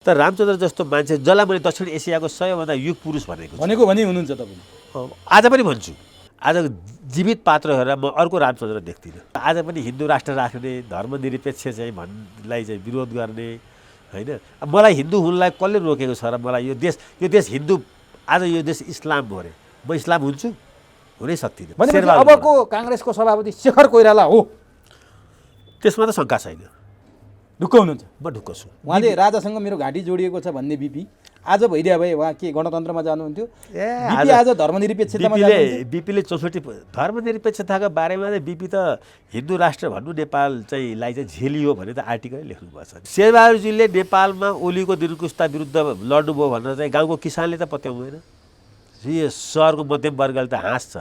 तर रामचन्द्र जस्तो मान्छे जसलाई मैले दक्षिण एसियाको सबैभन्दा युग पुरुष भनेको भने हुनुहुन्छ तपाईँ। आज पनि भन्छु। आज जीवित पात्र हेरेर म अर्को रामचन्द्र देख्दिनँ। आज पनि हिन्दू राष्ट्र राख्ने धर्मनिरपेक्ष चाहिँ भन्नलाई चाहिँ विरोध गर्ने होइन। मलाई हिन्दू हुनलाई कसले रोकेको छ र मलाई यो देश हिन्दू, आज यो देश इस्लाम हो अरे, म इस्लाम हुन्छु? हुनै सक्दिनँ। अबको काङ्ग्रेसको सभापति शेखर कोइराला हो, त्यसमा त शङ्का छैन। ढुक्क हुनुहुन्छ? म ढुक्क छु। उहाँले राजासँग मेरो घाँटी जोडिएको छ भन्ने बिपी आज भइदिया भए उहाँ के गणतन्त्रमा जानुहुन्थ्यो? आज धर्मनिरपेक्षतामा जानुहुन्थ्यो? बिपीले 64 धर्मनिरपेक्षताको बारेमा चाहिँ बिपी त हिन्दू राष्ट्र भन्नु नेपाल चाहिँ झेलियो भने त आर्टिकल लेख्नुपर्छ। शेरबहादुरजीले नेपालमा ओलीको निरङ्कुशता विरुद्ध लड्नुभयो भनेर चाहिँ गाउँको किसानले त पत्याउँदैन। यो सहरको मध्यम वर्गले त हाँस्छ।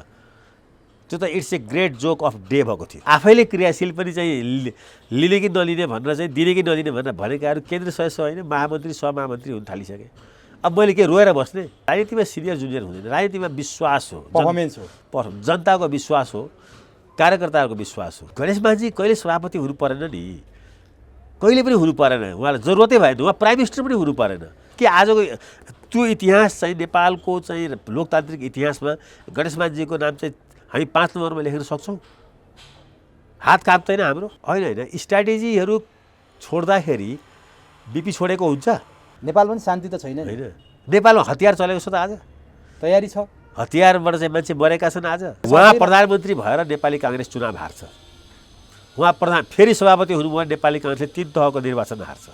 त्यो त it's a great joke of day भएको थियो। आफैले क्रियाशील पनि चाहिँ लिने कि नलिने भनेर चाहिँ दिने कि नदिने भनेर भनेकाहरू केन्द्रीय सदस्य होइन, महामन्त्री सहमहामन्त्री हुन थालिसके। अब मैले के रोएर बस्ने? राजनीतिमा सिनियर जुनियर हुँदैन। राजनीतिमा विश्वास हो, पर्फर्मेन्स हो, जनताको विश्वास हो, कार्यकर्ताहरूको विश्वास हो। गणेश मानजी कहिले सभापति हुनु परेन नि, कहिले पनि हुनु परेन। उहाँलाई जरुरतै भएन। उहाँ प्राइम मिनिस्टर पनि हुनु परेन। कि आजको त्यो इतिहास चाहिँ नेपालको चाहिँ लोकतान्त्रिक इतिहासमा गणेश मानजीको नाम चाहिँ हामी 5 नम्बरमा लेख्न सक्छौँ? हात काप्दैन हाम्रो? होइन। स्ट्राटेजीहरू छोड्दाखेरि बिपी छोडेको हुन्छ? नेपाल पनि शान्ति त छैन होइन। नेपालमा हतियार चलेको छ त आज? तयारी छ। हतियारबाट चाहिँ मान्छे मरेका छन् आज। उहाँ प्रधानमन्त्री भएर नेपाली काङ्ग्रेस चुनाव हार्छ। उहाँ फेरि सभापति हुनुभयो नेपाली काङ्ग्रेसले 3 तहको निर्वाचन हार्छ।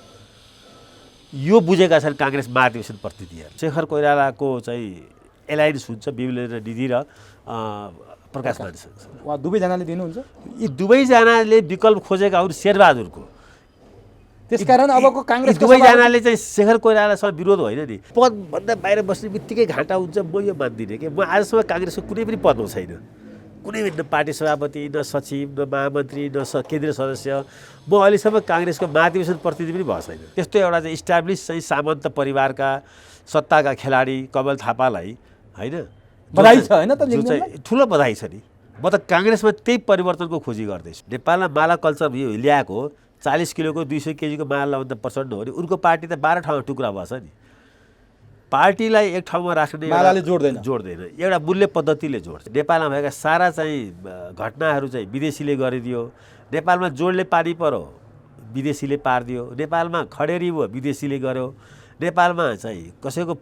यो बुझेका छन् काङ्ग्रेस महाधिवेशन प्रतिनिधिहरू। शेखर कोइरालाको चाहिँ एलायन्स हुन्छ विमलेन्द्र निधि र प्रकाश मानसँग। उहाँ दुवैजनाले दिनुहुन्छ? यी दुवैजनाले विकल्प खोजेका हुन् शेरबहादुरको। त्यसकारण अबको काङ्ग्रेस दुवैजनाले चाहिँ शेखर कोइरालासँग विरोध होइन नि। पदभन्दा बाहिर बस्ने बित्तिकै घाटा हुन्छ, म यो मान्दिनँ कि। म आजसम्म काङ्ग्रेसको कुनै पनि पदमा छैन। कुनै न पार्टी सभापति, न सचिव, न महामन्त्री, न केन्द्रीय सदस्य। म अहिलेसम्म काङ्ग्रेसको महाधिवेशन प्रतिनिधि पनि भएको छैन। त्यस्तो एउटा चाहिँ इस्टाब्लिस चाहिँ सामन्त परिवारका सत्ताका खेलाडी कमल थापालाई होइन बधाई छ होइन त? ठुलो बधाई छ नि। म त काङ्ग्रेसमा त्यही परिवर्तनको खोजी गर्दैछु। नेपालमा माला कल्चर यो ल्याएको 40 किलोको 200 केजीको माला लगाउनु त प्रचण्ड हो नि। उनको पार्टी त 12 ठाउँमा टुक्रा भएछ नि। पार्टीलाई एक ठाउँमा राख्ने मालाले जोड्दैन। एउटा मूल्य पद्धतिले जोड्छ। नेपालमा भएका सारा चाहिँ घटनाहरू चाहिँ विदेशीले गरिदियो। नेपालमा जोडले पानी पर्यो, विदेशीले पारिदियो। नेपालमा खडेरी भयो, विदेशीले गर्यो। नेपालमा चाहिँ कसैको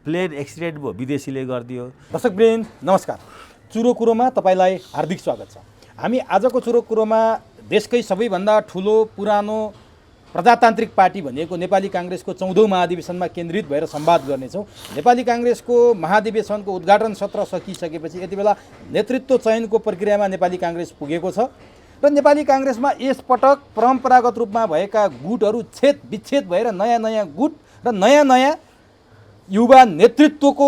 प्लेन एक्सिडेन्ट भयो, विदेशीले गरिदियो। दर्शकवृन्द नमस्कार। चुरो कुरोमा तपाईँलाई हार्दिक स्वागत छ। हामी आजको चुरो कुरोमा देशकै सबैभन्दा ठुलो पुरानो प्रजातान्त्रिक पार्टी भनिएको नेपाली काङ्ग्रेसको 14औं महाधिवेशनमा केन्द्रित भएर संवाद गर्नेछौँ। नेपाली काङ्ग्रेसको महाधिवेशनको उद्घाटन सत्र सकिसकेपछि यति बेला नेतृत्व चयनको प्रक्रियामा नेपाली काङ्ग्रेस पुगेको छ र नेपाली काङ्ग्रेसमा यसपटक परम्परागत रूपमा भएका गुटहरू छेद विच्छेद भएर नयाँ गुट र नयाँ युवा नेतृत्वको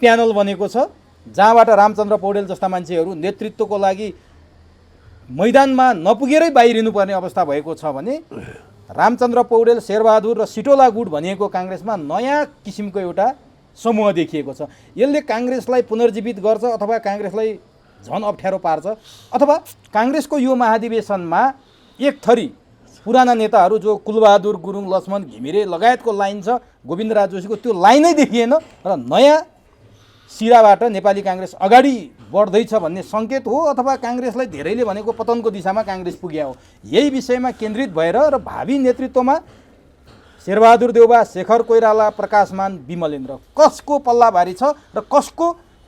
प्यानल बनेको छ, जहाँबाट रामचन्द्र पौडेल जस्ता मान्छेहरू नेतृत्वको लागि मैदानमा नपुगेरै बाहिरिनुपर्ने अवस्था भएको छ भने रामचन्द्र पौडेल, शेरबहादुर र सिटोला गुट भनिएको काङ्ग्रेसमा नयाँ किसिमको एउटा समूह देखिएको छ। यसले काङ्ग्रेसलाई पुनर्जीवित गर्छ अथवा काङ्ग्रेसलाई झन अप्ठ्यारो पार्छ, अथवा काङ्ग्रेसको यो महाधिवेशनमा एक थरी पुराना नेताहरू जो कुलबहादुर गुरुङ, लक्ष्मण घिमिरे लगायतको लाइन छ, गोविन्दराज जोशीको त्यो लाइनै देखिएन र नयाँ सिराबाट नेपाली काङ्ग्रेस अगाडि बढ्दैछ भन्ने सङ्केत हो, अथवा काङ्ग्रेसलाई धेरैले भनेको पतनको दिशामा काङ्ग्रेस पुग्या हो। यही विषयमा केन्द्रित भएर र भावी नेतृत्वमा शेरबहादुर देउबा, शेखर कोइराला, प्रकाशमान, विमलेन्द्र कसको पल्ला भारी छ र कसको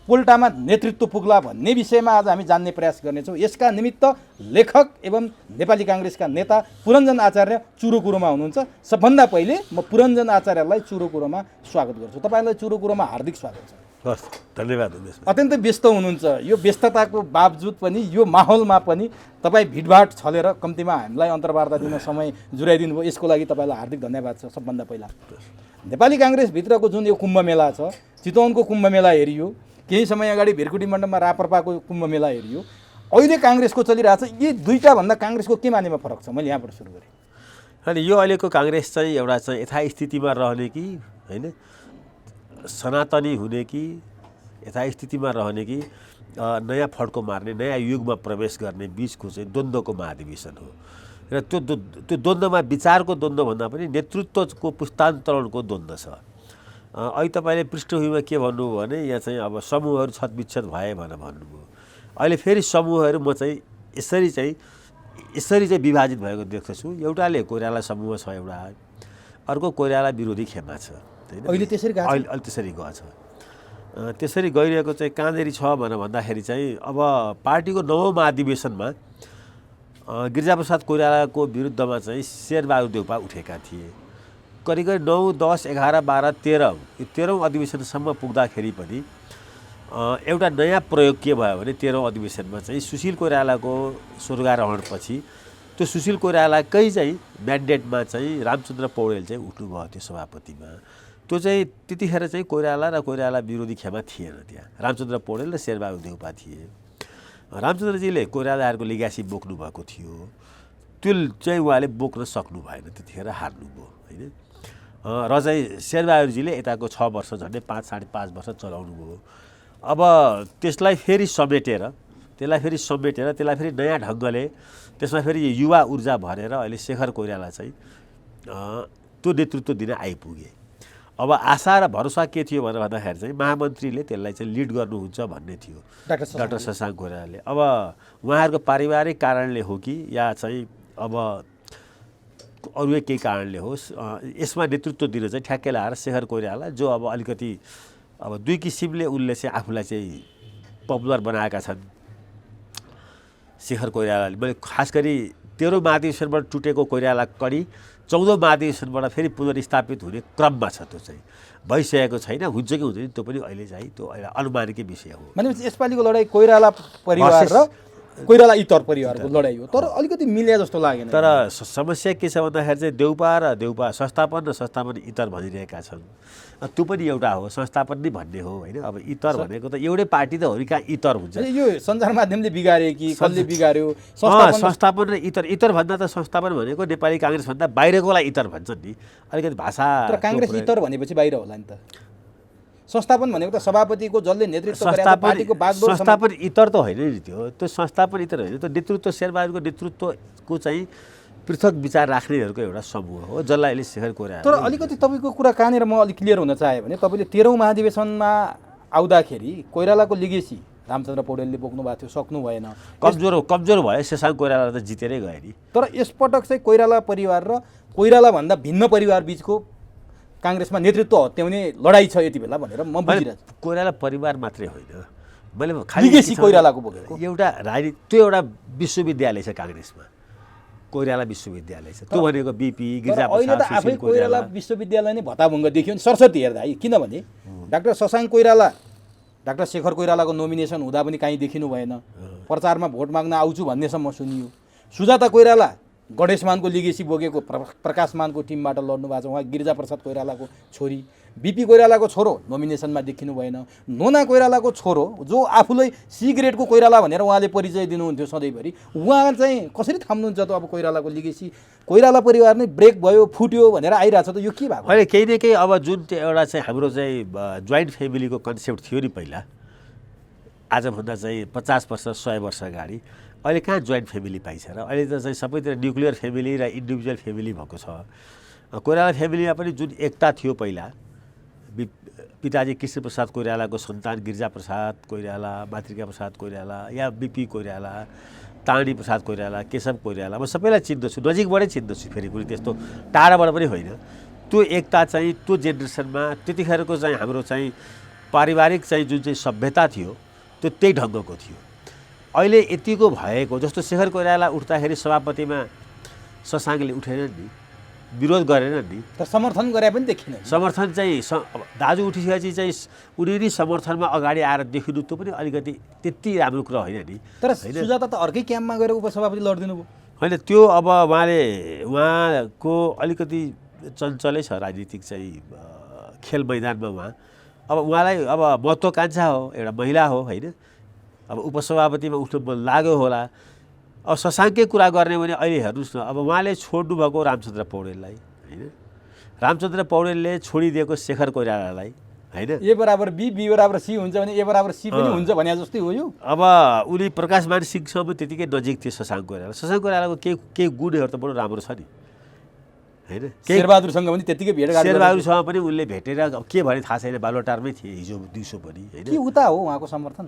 पोल्टामा नेतृत्व पुग्ला भन्ने विषयमा आज हामी जान्ने प्रयास गर्नेछौँ। यसका निमित्त लेखक एवं नेपाली काङ्ग्रेसका नेता पुरञ्जन आचार्य चुरो कुरोमा हुनुहुन्छ। सबभन्दा पहिले म पुरञ्जन आचार्यलाई चुरो कुरोमा स्वागत गर्छु। तपाईँलाई चुरो कुरोमा हार्दिक स्वागत छ। हस्, धन्यवाद। अत्यन्तै व्यस्त हुनुहुन्छ। यो व्यस्तताको बावजुद पनि यो माहौलमा पनि तपाईँ भिडभाड छलेर कम्तीमा हामीलाई अन्तर्वार्ता दिन समय जुराइदिनु भयो, यसको लागि तपाईँलाई हार्दिक धन्यवाद छ। सबभन्दा पहिला नेपाली काङ्ग्रेसभित्रको जुन यो कुम्भ मेला छ, चितवनको कुम्भ मेला हेरियो, केही समय अगाडि भिरकुटी मण्डपमा राप्रपाको कुम्भ मेला हेरियो, अहिले काङ्ग्रेसको चलिरहेछ, यी दुईटा भन्दा काङ्ग्रेसको के मानेमा फरक छ? मैले यहाँबाट सुरु गरेँ। अनि यो अहिलेको काङ्ग्रेस चाहिँ एउटा चाहिँ यथास्थितिमा रहने कि होइन, सनातनी हुने कि यथास्थितिमा रहने कि नयाँ फड्को मार्ने, नयाँ युगमा प्रवेश गर्ने बिचको चाहिँ द्वन्द्वको महाधिवेशन हो। र त्यो द्वन्द्वमा विचारको द्वन्द्वभन्दा पनि नेतृत्वको पुस्तान्तरणको द्वन्द्व छ। अहिले तपाईँले पृष्ठभूमिमा के भन्नुभयो भने यहाँ चाहिँ अब समूहहरू छतविच्छेद भए भनेर भन्नुभयो। अहिले फेरि समूहहरू म चाहिँ यसरी विभाजित भएको देख्दछु। एउटाले कोइराला समूह छ, एउटा अर्को कोइराला विरोधी खेमा छ, होइन? अहिले त्यसरी गएछ। त्यसरी गइरहेको चाहिँ कहाँनिर छ भनेर भन्दाखेरि चाहिँ अब पार्टीको 9औं महाधिवेशनमा गिरिजाप्रसाद कोइरालाको विरुद्धमा चाहिँ शेरबहादुर देउपा उठेका थिए। करिब 9, 10, 11, 12, 13 यो 13औं अधिवेशनसम्म पुग्दाखेरि पनि एउटा नयाँ प्रयोग के भयो भने 13औं अधिवेशनमा चाहिँ सुशील कोइरालाको स्वर्गारोहणपछि त्यो सुशील कोइरालाकै चाहिँ म्यान्डेटमा चाहिँ रामचन्द्र पौडेल चाहिँ उठ्नुभयो त्यो सभापतिमा। त्यो चाहिँ त्यतिखेर चाहिँ कोइराला र कोइराला विरोधी खेमा थिएन, त्यहाँ रामचन्द्र पौडेल र शेरबहादुर देउपा थिए। रामचन्द्रजीले कोइरालाहरूको लिगासी बोक्नु भएको थियो, त्यो चाहिँ उहाँले बोक्न सक्नु भएन, त्यतिखेर हार्नुभयो, होइन? र चाहिँ शेरबहादुरजीले यताको 6 वर्ष झन्डै 5, 5.5 वर्ष चलाउनु भयो। अब त्यसलाई फेरि समेटेर त्यसलाई फेरि नयाँ ढङ्गले त्यसमा फेरि युवा ऊर्जा भरेर अहिले शेखर कोइराला चाहिँ त्यो नेतृत्व दिन आइपुगे। अब आशा र भरोसा के थियो भनेर भन्दाखेरि चाहिँ महामन्त्रीले त्यसलाई चाहिँ लिड गर्नुहुन्छ भन्ने थियो डाक्टर शशाङ्क कोइरालाले। अब उहाँहरूको पारिवारिक कारणले हो कि या चाहिँ अब अरू केही कारणले होस्, यसमा नेतृत्व दिन चाहिँ ठ्याक्कै लाएर शेखर कोइराला, जो अब अलिकति अब दुई किसिमले उनले चाहिँ आफूलाई चाहिँ पपुलर बनाएका छन् शेखर कोइरालाले। मैले खास गरी 13औं महाधिवेशनबाट टुटेको कोइराला कडी 14औं महाधिवेशनबाट फेरि पुनर्स्थापित हुने क्रममा छ। त्यो चाहिँ भइसकेको छैन, हुन्छ कि हुँदैन त्यो पनि अहिले चाहिँ त्यो एउटा अनुमानकै विषय हो। भनेपछि यसपालिको लडाइँ कोइराला परिवार र कोइराला इतर परिवारको लडाइँ हो, तर अलिकति मिले जस्तो लागेन। तर समस्या के छ भन्दाखेरि चाहिँ देउपा र देउपा संस्थापन र संस्थापन इतर भनिरहेका छन्। त्यो पनि एउटा हो, संस्थापन नै भन्ने हो, होइन? अब इतर भनेको त एउटै पार्टी त हो कि कहाँ इतर हुन्छ? यो सञ्चार माध्यमले बिगारे कि कसले बिगार्यो? संस्थापन र इतर भन्दा त संस्थापन भनेको नेपाली काङ्ग्रेस भन्दा बाहिरकोलाई इतर भन्छन् नि, अलिकति भाषा। तर काङ्ग्रेस इतर भनेपछि बाहिर होला नि त। संस्थापन भनेको त सभापतिको जसले नेतृत्व गरेको पार्टीको बागडोर। संस्थापन इतर त होइन नि, त्यो संस्थापन इतर होइन, त्यो नेतृत्व शेरबहादुरको नेतृत्वको चाहिँ पृथक विचार राख्नेहरूको एउटा समूह हो, जसलाई अहिले शेखर कोइराला। तर अलिकति तपाईँको कुरा कहाँनिर म अलिक क्लियर हुन चाहेँ भने तपाईँले 13औं महाधिवेशनमा आउँदाखेरि कोइरालाको लिगेसी रामचन्द्र पौडेलले बोक्नु भएको थियो, सक्नु भएन, कमजोर भयो। शशाङ्क कोइराला त जितेरै गए नि। तर यसपटक चाहिँ कोइराला परिवार र कोइरालाभन्दा भिन्न परिवार बिचको काङ्ग्रेसमा नेतृत्व हत्याउने लडाइँ छ यति बेला भनेर म बुझिरहेको छु। कोइराला परिवार मात्रै होइन, मैले लिगेसी कोइरालाको बोकेको एउटा त्यो एउटा विश्वविद्यालय छ काङ्ग्रेसमा, कोइराला विश्वविद्यालय छ। त्यो भनेको बिपी गिरिजाप्रसाद आफै कोइराला विश्वविद्यालय नै भत्ताभङ्ग देखियो नि सरस्वती हेर्दा है। किनभने डाक्टर शशाङ्क कोइराला डाक्टर शेखर कोइरालाको नोमिनेसन हुँदा पनि कहीँ देखिनु भएन, प्रचारमा भोट माग्न आउँछु भन्नेसम्म सुनियो। सुजाता कोइराला गणेशमानको लिगेसी बोकेको प्रकाशमानको टिमबाट लड्नु भएको छ, उहाँ गिरिजाप्रसाद कोइरालाको छोरी। बिपी कोइरालाको छोरो नोमिनेसनमा देखिनु भएन। नोना कोइरालाको छोरो जो आफूलाई सी ग्रेडको कोइराला भनेर उहाँले परिचय दिनुहुन्थ्यो सधैँभरि, उहाँ चाहिँ कसरी थाम्नुहुन्छ त? अब कोइरालाको लिगेसी कोइराला परिवार नै ब्रेक भयो, फुट्यो भनेर आइरहेको छ त, यो के भएको? अहिले केही न केही अब जुन एउटा चाहिँ हाम्रो चाहिँ जोइन्ट फ्यामिलीको कन्सेप्ट थियो नि पहिला, आजभन्दा चाहिँ 50 वर्ष 100 वर्ष अगाडि, अहिले कहाँ जोइन्ट फ्यामिली पाइन्छ र? अहिले त चाहिँ सबैतिर न्युक्लियर फ्यामिली र इन्डिभिजुअल फ्यामिली भएको छ। कोइराला फ्यामिलीमा पनि जुन एकता थियो पहिला, पिताजी कृष्णप्रसाद कोइरालाको सन्तान गिरिजाप्रसाद कोइराला, मातृका प्रसाद कोइराला या बिपी कोइराला, ताणी प्रसाद कोइराला, केशव कोइराला, म सबैलाई चिन्दछु, नजिकबाटै चिन्दछु, फेरि कुनै त्यस्तो टाढाबाट पनि होइन। त्यो एकता चाहिँ त्यो जेनेरेसनमा त्यतिखेरको चाहिँ हाम्रो चाहिँ पारिवारिक चाहिँ जुन चाहिँ सभ्यता थियो त्यो त्यही ढङ्गको थियो। अहिले यतिको भएको जस्तो शेखर कोइराला उठ्दाखेरि सभापतिमा शशाङ्कले उठेन नि, विरोध गरेन नि, तर समर्थन गरे पनि देखिन। समर्थन चाहिँ दाजु उठिसकेपछि चाहिँ उनीहरू समर्थनमा अगाडि आएर देखिनु त्यो पनि अलिकति त्यति राम्रो कुरा होइन नि। तर सुजाता त अर्कै क्याम्पमा गएर उपसभापति लडिदिनु भयो। होइन, त्यो अब उहाँको अलिकति चञ्चलै छ राजनीतिक चाहिँ खेल मैदानमा। उहाँ अब उहाँलाई अब महत्त्वाकांक्षा हो, एउटा महिला हो, होइन? अब उपसभापतिमा उठ्नु लाग्यो होला। अब शशाङ्ककै कुरा गर्ने भने अहिले हेर्नुहोस् न, अब उहाँले छोड्नुभएको रामचन्द्र पौडेललाई, होइन? रामचन्द्र पौडेलले छोडिदिएको शेखर कोइरालालाई, होइन। ए बराबर बी, बी बराबर सी हुन्छ भने ए बराबर सी पनि हुन्छ भने जस्तै हो यो। अब उनी प्रकाशमान सिंहसँग त्यतिकै नजिक थियो शशाङ्क कोइराला। शशाङ्क कोइरालाको केही गुणहरू त बडो राम्रो छ नि, होइन। शेरबहादुरसँग पनि त्यतिकै भेटघाट शेरबहादुरसँग पनि उनले भेटेर के भने थाहा छैन, बालुवाटारमै थिए हिजो दिउँसो पनि, होइन। के उता हो उहाँको समर्थन?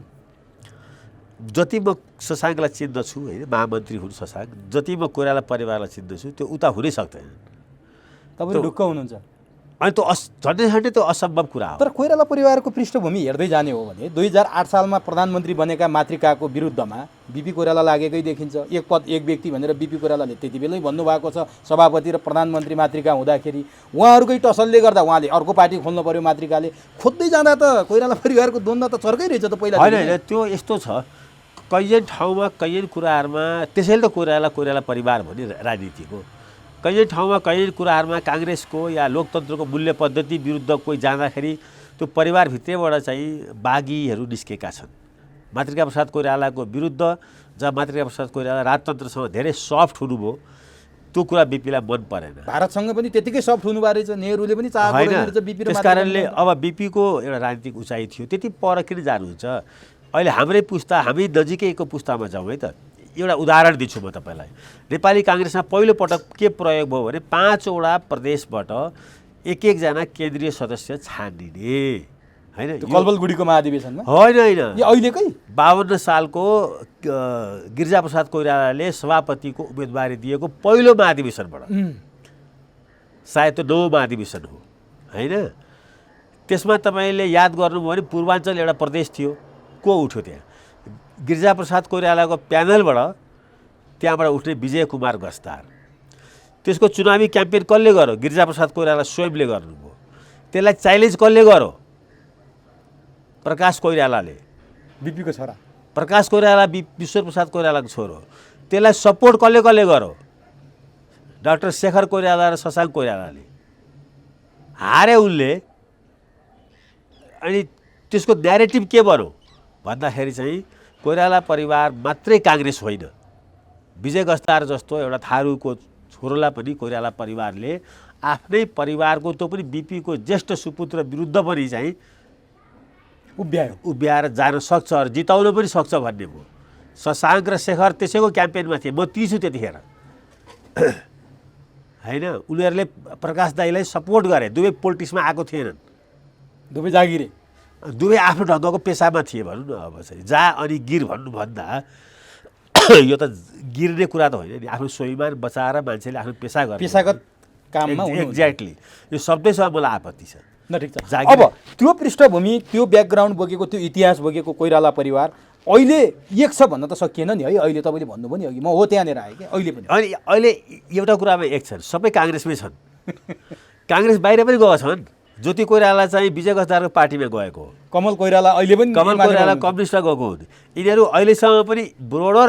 जति म शशाङ्कलाई चिन्दछु, होइन, महामन्त्री हुन् शशाङ्क, जति म कोइराला परिवारलाई चिन्दछु त्यो उता हुनै सक्दैन। तपाईँ ढुक्क हुनुहुन्छ? अनि त्यो झन्डै त्यो असम्भव कुरा हो। तर कोइराला परिवारको पृष्ठभूमि हेर्दै जाने हो भने 2008 सालमा प्रधानमन्त्री बनेका मातृकाको विरुद्धमा बिपी कोइराला लागेकै देखिन्छ। एक पद एक व्यक्ति भनेर बिपी कोइरालाले त्यति बेलै भन्नुभएको छ। सभापति र प्रधानमन्त्री मातृका हुँदाखेरि उहाँहरूकै टसलले गर्दा उहाँले अर्को पार्टी खोल्नु पर्यो मातृकाले। खोज्दै जाँदा त कोइराला परिवारको द्वन्द्व त चर्कै रहेछ त पहिला। होइन, त्यो यस्तो छ, कैयन ठाउँमा कैयन कुराहरूमा, त्यसैले त कोइराला परिवार भन्ने राजनीति हो। कैयन ठाउँमा कैयन कुराहरूमा काङ्ग्रेसको या लोकतन्त्रको मूल्य पद्धति विरुद्ध कोही जाँदाखेरि त्यो परिवारभित्रैबाट चाहिँ बागीहरू निस्केका छन्। मातृका प्रसाद कोइरालाको विरुद्ध जब मातृका प्रसाद कोइराला राजतन्त्रसँग धेरै सफ्ट हुनुभयो, त्यो कुरा बिपीलाई मन परेन। भारतसँग पनि त्यतिकै सफ्ट हुनुभएको रहेछ, नेहरूले पनि चाहेको रहेछ बिपी र त्यस कारणले अब बिपीको एउटा राजनीतिक उचाइ थियो, त्यति पर किन जानुहुन्छ। अहिले हाम्रै पुस्ता, हामी नजिकैको पुस्तामा जाउँ है त। एउटा उदाहरण दिन्छु म तपाईँलाई। नेपाली काङ्ग्रेसमा पहिलोपटक के प्रयोग भयो भने 5 वटा प्रदेशबाट एकजना केन्द्रीय सदस्य छानिने, होइन। कलबलगुडीको महाधिवेशनमा होइन, यो अहिलेकै 52 सालको गिरिजाप्रसाद कोइरालाले सभापतिको उम्मेदवारी दिएको पहिलो महाधिवेशनबाट, सायद त्यो 9औं महाधिवेशन हो, होइन। त्यसमा तपाईँले याद गर्नुभयो भने पूर्वाञ्चल एउटा प्रदेश थियो, को उठ्यो त्यहाँ? गिरिजाप्रसाद कोइरालाको प्यानलबाट त्यहाँबाट उठ्ने विजय कुमार गस्तार। त्यसको चुनावी क्याम्पेन कसले गर्यो? गिरिजाप्रसाद कोइराला स्वयंले गर्नुभयो। त्यसलाई च्यालेन्ज कसले गर्यो? प्रकाश कोइरालाले। बिपीको छोरा प्रकाश कोइराला विश्वप्रसाद कोइरालाको छोरो। त्यसलाई सपोर्ट कसले गर्यो? डाक्टर शेखर कोइराला र शशाङ्क कोइरालाले। हारे उनले। अनि त्यसको न्यारेटिभ के बन्यो भन्दाखेरि चाहिँ कोइराला परिवार मात्रै काङ्ग्रेस होइन, विजय गस्तार जस्तो एउटा थारूको छोरोलाई पनि कोइराला परिवारले आफ्नै परिवारको, त्यो पनि बिपीको ज्येष्ठ सुपुत्र विरुद्ध पनि चाहिँ उभ्याएर जान सक्छ र जिताउन पनि सक्छ भन्ने भयो। शशाङ्क र शेखर त्यसैको क्याम्पेनमा थिए, म ती छु त्यतिखेर, होइन। उनीहरूले प्रकाश दाईलाई सपोर्ट गरे। दुवै पोलिटिक्समा आएको थिएनन्, दुवै जागिरे, दुवै आफ्नो ढङ्गको पेसामा थिए भनौँ न। अब चाहिँ जा अनि गिर भन्नुभन्दा यो त गिर्ने कुरा त होइन नि, आफ्नो स्वाभिमान बचाएर मान्छेले आफ्नो पेसा गर्ने, पेसागत काममा एक्ज्याक्टली। यो शब्दैसँग मलाई आपत्ति छ। न ठिक छ। अब त्यो पृष्ठभूमि, त्यो ब्याकग्राउन्ड बोकेको, त्यो इतिहास बोकेको कोइराला परिवार अहिले एक छ भन्न त सकिएन नि है। अहिले तपाईँले भन्नुभयो नि अघि, म हो त्यहाँनिर आएँ कि अहिले पनि। अनि अहिले एउटा कुरामा एक छन्, सबै काङ्ग्रेसमै छन्। काङ्ग्रेस बाहिर पनि गएको छन्। ज्योति कोइराला चाहिँ विजय गस्तारको पार्टीमा गएको हो। कमल कोइराला अहिले पनि, कमल कोइराला कम्युनिस्टमा गएको हुन्। यिनीहरू अहिलेसम्म पनि ब्रोडर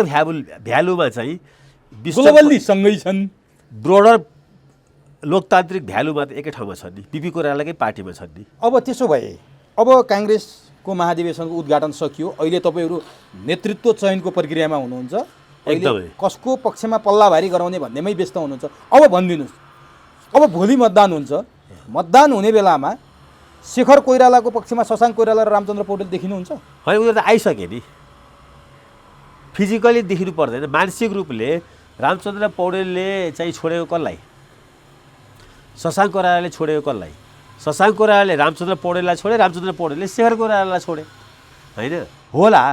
भ्यालुमा चाहिँ सँगै छन्। ब्रोडर लोकतान्त्रिक भ्यालुमा त एकै ठाउँमा छन् नि, बिपी कोइरालाकै पार्टीमा छन् नि। अब त्यसो भए अब काङ्ग्रेसको महाधिवेशनको उद्घाटन सकियो, अहिले तपाईँहरू नेतृत्व चयनको प्रक्रियामा हुनुहुन्छ। एकदमै कसको पक्षमा पल्ला भारी गराउने भन्नेमै व्यस्त हुनुहुन्छ। अब भनिदिनुहोस्, अब भोलि मतदान हुन्छ, मतदान हुने बेलामा शेखर कोइरालाको पक्षमा शशाङ्क कोइराला र रामचन्द्र पौडेल देखिनुहुन्छ? होइन, उनीहरू त आइसके नि, फिजिकली देखिनु पर्दैन। मानसिक रूपले रामचन्द्र पौडेलले चाहिँ छोडेको कसलाई? शशाङ्क कोइरालाले छोडेको कसलाई? शशाङ्क कोइरालाले रामचन्द्र पौडेललाई छोडे, रामचन्द्र पौडेलले शेखर कोइरालालाई छोडे, होइन होला।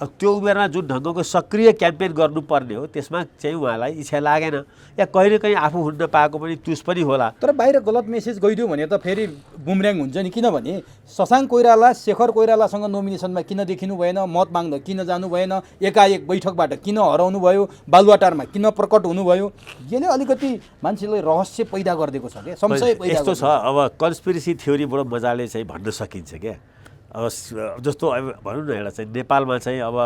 त्यो उमेरमा जुन ढङ्गको सक्रिय क्याम्पेन गर्नुपर्ने हो त्यसमा चाहिँ उहाँलाई इच्छा लागेन, या कहिले कहीँ आफू हुन पाएको पनि तुस पनि होला। तर बाहिर गलत मेसेज गइदियो भने त फेरि बुमर्याङ हुन्छ नि। किनभने शशाङ्क कोइराला शेखर कोइरालासँग नोमिनेसनमा किन देखिनु भएन, मत माग्न किन जानु भएन, एकाएक बैठकबाट किन हराउनु भयो, बालुवाटारमा किन प्रकट हुनुभयो, यसले अलिकति मान्छेलाई रहस्य पैदा गरिदिएको छ क्या, संशय पैदा। यस्तो छ, अब कन्स्पिरेसी थ्योरीबाट मजाले चाहिँ भन्न सकिन्छ क्या। अब जस्तो अब भनौँ न, एउटा चाहिँ नेपालमा चाहिँ अब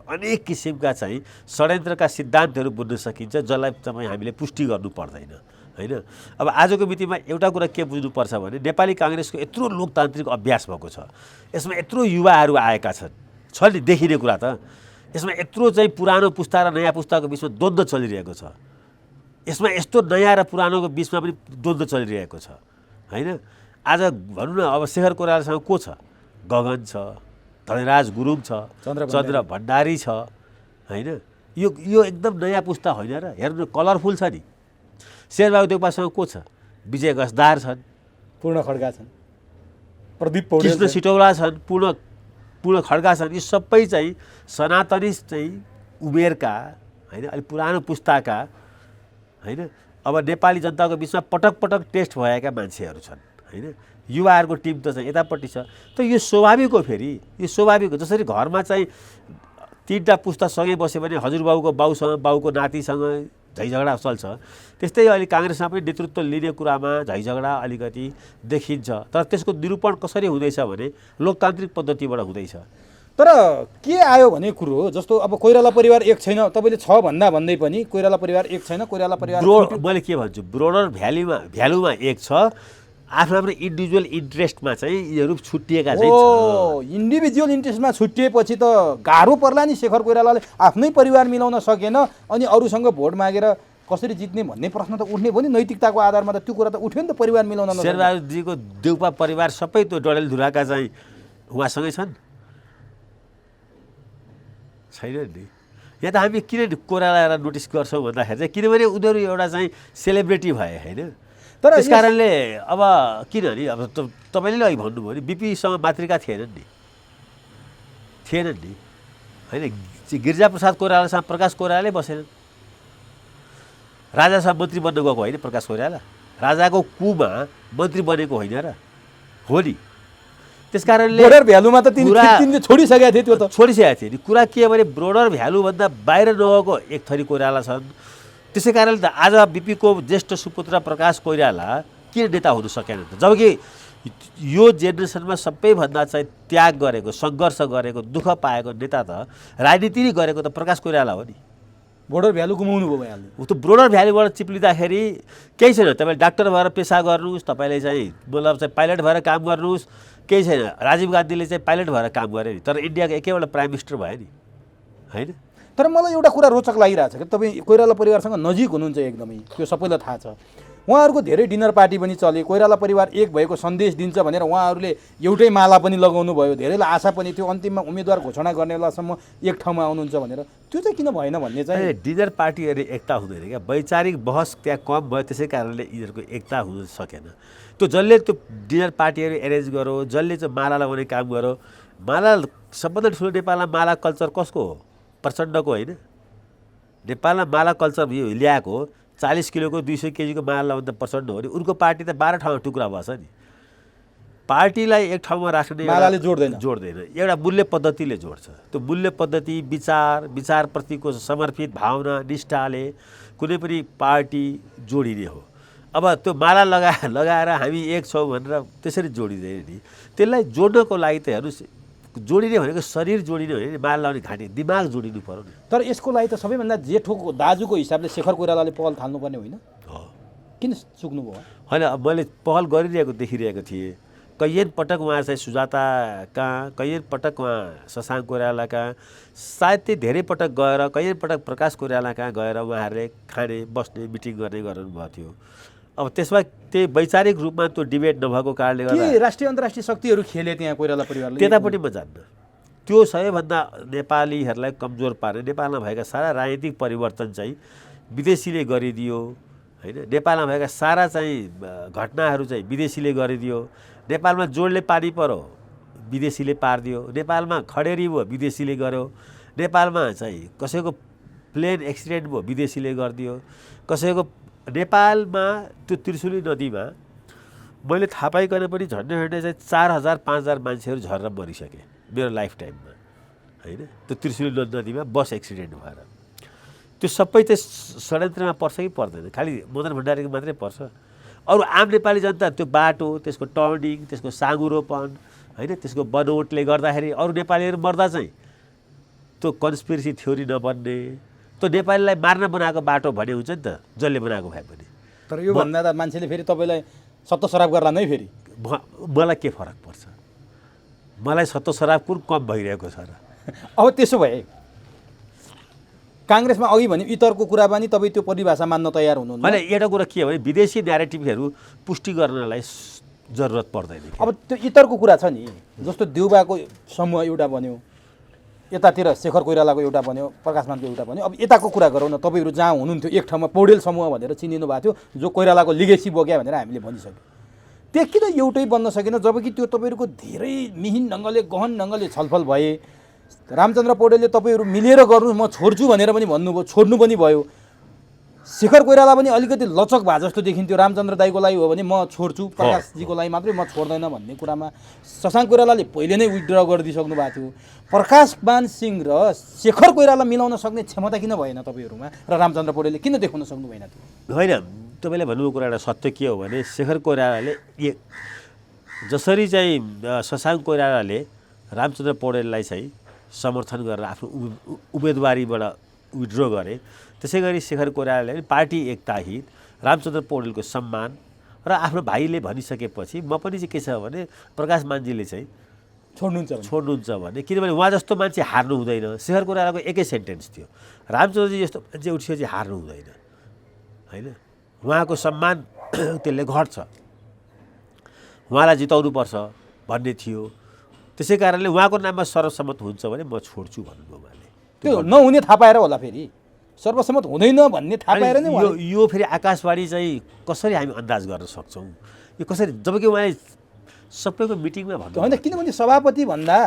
अनेक किसिमका चाहिँ षड्यन्त्रका सिद्धान्तहरू बुझ्न सकिन्छ, जसलाई तपाईँ हामीले पुष्टि गर्नु पर्दैन, होइन। अब आजको मितिमा एउटा कुरा के बुझ्नुपर्छ भने नेपाली काङ्ग्रेसको यत्रो लोकतान्त्रिक अभ्यास भएको छ, यसमा यत्रो युवाहरू आएका छ नि, देखिने कुरा त। यसमा यत्रो चाहिँ पुरानो पुस्ता र नयाँ पुस्ताको बिचमा द्वन्द्व चलिरहेको छ। यसमा यस्तो नयाँ र पुरानोको बिचमा पनि द्वन्द्व चलिरहेको छ, होइन। आज भनौँ न अब शेखर कोइरालासँग को छ? गगन छ, धनराज गुरुङ छ, चन्द्र भण्डारी छ, होइन? यो एकदम नयाँ पुस्ता होइन र? हेर्नु कलरफुल छ नि। शेरबहादुर देउपासँग को छ? विजय गजदार छन्, पूर्ण खड्का छन्, प्रदीप पौडेल, कृष्ण सिटौला छन्, पूर्ण खड्का छन्। यी सबै चाहिँ सनातनी चाहिँ उमेरका, होइन, अलिक पुरानो पुस्ताका, होइन, अब नेपाली जनताको बिचमा पटक पटक टेस्ट भएका मान्छेहरू छन्, होइन? युवाहरूको टिम त चाहिँ यतापट्टि छ। त यो स्वाभाविक हो। फेरि यो स्वाभाविक हो। जसरी घरमा चाहिँ 3टा पुस्ता सँगै बस्यो भने हजुरबाउको बाउसँग बाउको नातिसँग झैझगडा चल्छ, त्यस्तै अहिले काङ्ग्रेसमा पनि नेतृत्व लिने कुरामा झैझगडा अलिकति देखिन्छ। तर त्यसको निरूपण कसरी हुँदैछ भने लोकतान्त्रिक पद्धतिबाट हुँदैछ। तर के आयो भने कुरो, जस्तो अब कोइराला परिवार एक छैन, तपाईँले छ भन्दै पनि कोइराला परिवार एक छैन, कोइराला परिवार मैले के भन्छु, ब्रोडर भ्यालुमा एक छ, आफ्नो आफ्नो इन्डिभिजुअल इन्ट्रेस्टमा चाहिँ यिनीहरू छुट्टिएका चाहिँ छ। इन्डिभिजुअल इन्ट्रेस्टमा छुट्टिएपछि त गाह्रो पर्ला नि। शेखर कोइरालाले आफ्नै परिवार मिलाउन सकेन अनि अरूसँग भोट मागेर कसरी जित्ने भन्ने प्रश्न त उठ्ने भयो नि। नैतिकताको आधारमा त त्यो कुरा त उठ्यो नि त, परिवार मिलाउन नसक्ने। शेरबहादुरजीको देउपा परिवार सबै त्यो डडेलधुराका चाहिँ उहाँसँगै छन्, छैन नि। यहाँ त हामी किन कोइरालालाई नोटिस गर्छौँ भन्दाखेरि चाहिँ किनभने उनीहरू एउटा चाहिँ सेलिब्रेटी भए, होइन? तर त्यस कारणले अब किनभने अब तपाईँले अघि भन्नुभयो नि बिपीसँग मातृका थिएनन् नि, होइन? गिरिजाप्रसाद कोइरालासँग प्रकाश कोइरालाले बसेनन्। राजासँग मन्त्री बन्न गएको होइन प्रकाश कोइराला, राजाको कुमा मन्त्री बनेको होइन र, हो नि? त्यस कारणले ब्रोडर भ्यालुमा त तिनले छोडिसकेका थिए। त्यो त छोडिसकेका थिए नि। कुरा के भने ब्रोडर भ्यालुभन्दा बाहिर नगएको एक थरी कोइराला छन्। त्यसै कारणले त आज बिपीको ज्येष्ठ सुपुत्र प्रकाश कोइराला किन नेता हुन सकेन त? जबकि यो जेनेरेसनमा सबैभन्दा चाहिँ त्याग गरेको, सङ्घर्ष गरेको, दुःख पाएको नेता त राजनीति नै गरेको त प्रकाश कोइराला हो नि। ब्रोडर भ्यालु गुमाउनु भयो भइहाल्यो। त्यो ब्रोडर भ्यालुबाट चिप्लिँदाखेरि केही छैन। तपाईँले डाक्टर भएर पेसा गर्नुहोस्, तपाईँले चाहिँ मतलब चाहिँ पाइलट भएर काम गर्नुहोस्, केही छैन। राजीव गान्धीले चाहिँ पाइलट भएर काम गरे नि, तर इन्डियाको एकैवटा प्राइम मिनिस्टर भयो नि, होइन? तर मलाई एउटा कुरा रोचक लागिरहेछ कि तपाईँ कोइराला परिवारसँग नजिक हुनुहुन्छ एकदमै, त्यो सबैलाई थाहा छ। उहाँहरूको धेरै डिनर पार्टी पनि चले, कोइराला परिवार एक भएको सन्देश दिन्छ भनेर उहाँहरूले एउटै माला पनि लगाउनु भयो। धेरैलाई आशा पनि थियो अन्तिममा उम्मेदवार घोषणा गर्ने बेलासम्म एक ठाउँमा आउनुहुन्छ भनेर। त्यो चाहिँ किन भएन भन्ने चाहिँ डिनर पार्टीहरू एकता हुँदैन क्या, वैचारिक बहस त्यहाँ कम भयो, त्यसै कारणले यिनीहरूको एकता हुन सकेन। त्यो जसले त्यो डिनर पार्टीहरू एरेन्ज गरो, जसले चाहिँ माला लगाउने काम गरो, माला सबभन्दा ठुलो नेपालमा माला कल्चर कसको हो? प्रचण्डको होइन? नेपालमा माला कल्चर ल्याएको 40 किलोको 200 केजीको माला लगाउने त प्रचण्ड हो नि। उनको पार्टी त 12 ठाउँमा टुक्रा भएछ नि। पार्टीलाई एक ठाउँमा राख्ने मालाले जोड्दैन, एउटा मूल्य पद्धतिले जोड्छ। त्यो मूल्य पद्धति, विचारप्रतिको समर्पित भावना, निष्ठाले कुनै पनि पार्टी जोडिने हो। अब त्यो माला लगाएर हामी एक छौँ भनेर त्यसरी जोडिँदैन नि। त्यसलाई जोड्नको लागि त हेर्नुहोस्, जोडिने भनेको शरीर जोडिने होइन नि, माला लगाउने घाँटी दिमाग जोडिनु पर्यो नि। तर यसको लागि त सबैभन्दा जेठोको दाजुको हिसाबले शेखर कोइरालाले पहल थाल्नुपर्ने होइन? किन चुक्नुभयो? होइन, मैले पहल गरिरहेको देखिरहेको थिएँ। कैयन पटक उहाँ चाहिँ सुजाता कहाँ, कैयन पटक उहाँ शशाङ्क कोइराला कहाँ, सायद त्यही धेरै पटक गएर कैयन पटक प्रकाश कोइराला कहाँ गएर उहाँहरूले खाने, बस्ने, मिटिङ गर्ने गर्नुभएको थियो। अब त्यसमा त्यही वैचारिक रूपमा त्यो डिबेट नभएको कारणले गर्दा राष्ट्रिय अन्तर्राष्ट्रिय शक्तिहरू खेले त्यहाँ कोइराला परिवारले। त्यतापट्टि म जान्न। त्यो सबैभन्दा नेपालीहरूलाई कमजोर पार्ने, नेपालमा भएका सारा राजनीतिक परिवर्तन चाहिँ विदेशीले गरिदियो, होइन? नेपालमा भएका सारा चाहिँ घटनाहरू चाहिँ विदेशीले गरिदियो। नेपालमा जोडले पानी पर्यो, विदेशीले पारिदियो। नेपालमा खडेरी भयो, विदेशीले गर्यो। नेपालमा चाहिँ कसैको प्लेन एक्सिडेन्ट भयो, विदेशीले गरिदियो। कसैको नेपालमा त्यो त्रिशुली नदीमा मैले थाहा पाइकन पनि झन्डै चाहिँ 4000-5000 मान्छेहरू झरेर मरिसके मेरो लाइफ टाइममा, होइन? त्यो त्रिशुली नदीमा बस एक्सिडेन्ट भएर। त्यो सबै चाहिँ षड्यन्त्रमा पर्छ कि पर्दैन? खालि मदन भण्डारीको मात्रै पर्छ? अरू आम नेपाली जनता त्यो बाटो, त्यसको टर्निङ, त्यसको साँगुरोपन, होइन, त्यसको बनोटले गर्दाखेरि अरू नेपालीहरू मर्दा चाहिँ त्यो कन्स्पिरेसी थ्योरी नबन्ने, त्यो नेपालीलाई मार्न बनाएको बाटो भने हुन्छ नि त, जसले बनाएको भए पनि। तर यो भन्दा त मान्छेले फेरि तपाईँलाई सत्तो सराप गर्ला नै फेरि। मलाई के फरक पर्छ? मलाई सत्तो सराप कुन कम भइरहेको छ र? अब त्यसो भए काङ्ग्रेसमा अघि भने इतरको कुरा पनि तपाईँ त्यो परिभाषा मान्न तयार हुनुहुन्न? होइन, एउटा कुरा के हो भने विदेशी न्यारेटिभहरू पुष्टि गर्नलाई जरुरत पर्दैन। अब त्यो इतरको कुरा छ नि, जस्तो देउबाको समूह एउटा बन्यो, यतातिर शेखर कोइरालाको एउटा बन्यो, प्रकाशमानको एउटा बन्यो। अब यताको कुरा गरौँ न, तपाईँहरू जहाँ हुनुहुन्थ्यो एक ठाउँमा पौडेल समूह भनेर चिनिनु भएको थियो, जो कोइरालाको लिगेसी बोक्या भनेर हामीले भनिसक्यौँ। त्यो किन एउटै बन्न सकेन, जबकि त्यो तपाईँहरूको धेरै मिहिन ढङ्गले गहन ढङ्गले छलफल भए। रामचन्द्र पौडेलले तपाईँहरू मिलेर गर्नु म छोड्छु भनेर पनि भन्नुभयो, छोड्नु पनि भयो। शेखर कोइराला पनि अलिकति लचक भए जस्तो देखिन्थ्यो, रामचन्द्र दाईको लागि हो भने म छोड्छु, प्रकाशजीको लागि मात्रै म छोड्दैन भन्ने कुरामा शशाङ्क कोइरालाले पहिले नै विथड्र गरिदिइसक्नु भएको थियो। प्रकाशमान सिंह र शेखर कोइराला मिलाउन सक्ने क्षमता किन भएन तपाईँहरूमा, र रामचन्द्र पौडेलले किन देखाउन सक्नु भएन त्यो? होइन, तपाईँले भन्नुभएको कुरा एउटा सत्य के हो भने शेखर कोइरालाले जसरी चाहिँ शशाङ्क कोइरालाले रामचन्द्र पौडेललाई चाहिँ समर्थन गरेर आफ्नो उम्मेदवारीबाट विथड्र गरे, त्यसै गरी शेखर कोइरालाले पनि पार्टी एकता हित, रामचन्द्र पौडेलको सम्मान र आफ्नो भाइले भनिसकेपछि म पनि चाहिँ के छ भने प्रकाश मान्जीले चाहिँ छोड्नुहुन्छ भने, किनभने उहाँ जस्तो मान्छे हार्नु हुँदैन। शेखर कोइरालाको एकै सेन्टेन्स थियो, रामचन्द्रजी जस्तो मान्छे उठिसकेपछि हार्नु हुँदैन, होइन, उहाँको सम्मान त्यसले घट्छ, उहाँलाई जिताउनुपर्छ भन्ने थियो। त्यसै कारणले उहाँको नाममा सर्वसम्मत हुन्छ भने म छोड्छु भन्नुभयो उहाँले। त्यो नहुने थाहा पाएर होला, फेरि सर्वसम्मत हुँदैन भन्ने थाहा पाएर नै यो फेरि आकाशवाणी चाहिँ कसरी हामी अन्दाज गर्न सक्छौँ, यो कसरी, जबकि उहाँले सबैको मिटिङमा भन्नु होइन, किनभने सभापति भन्दा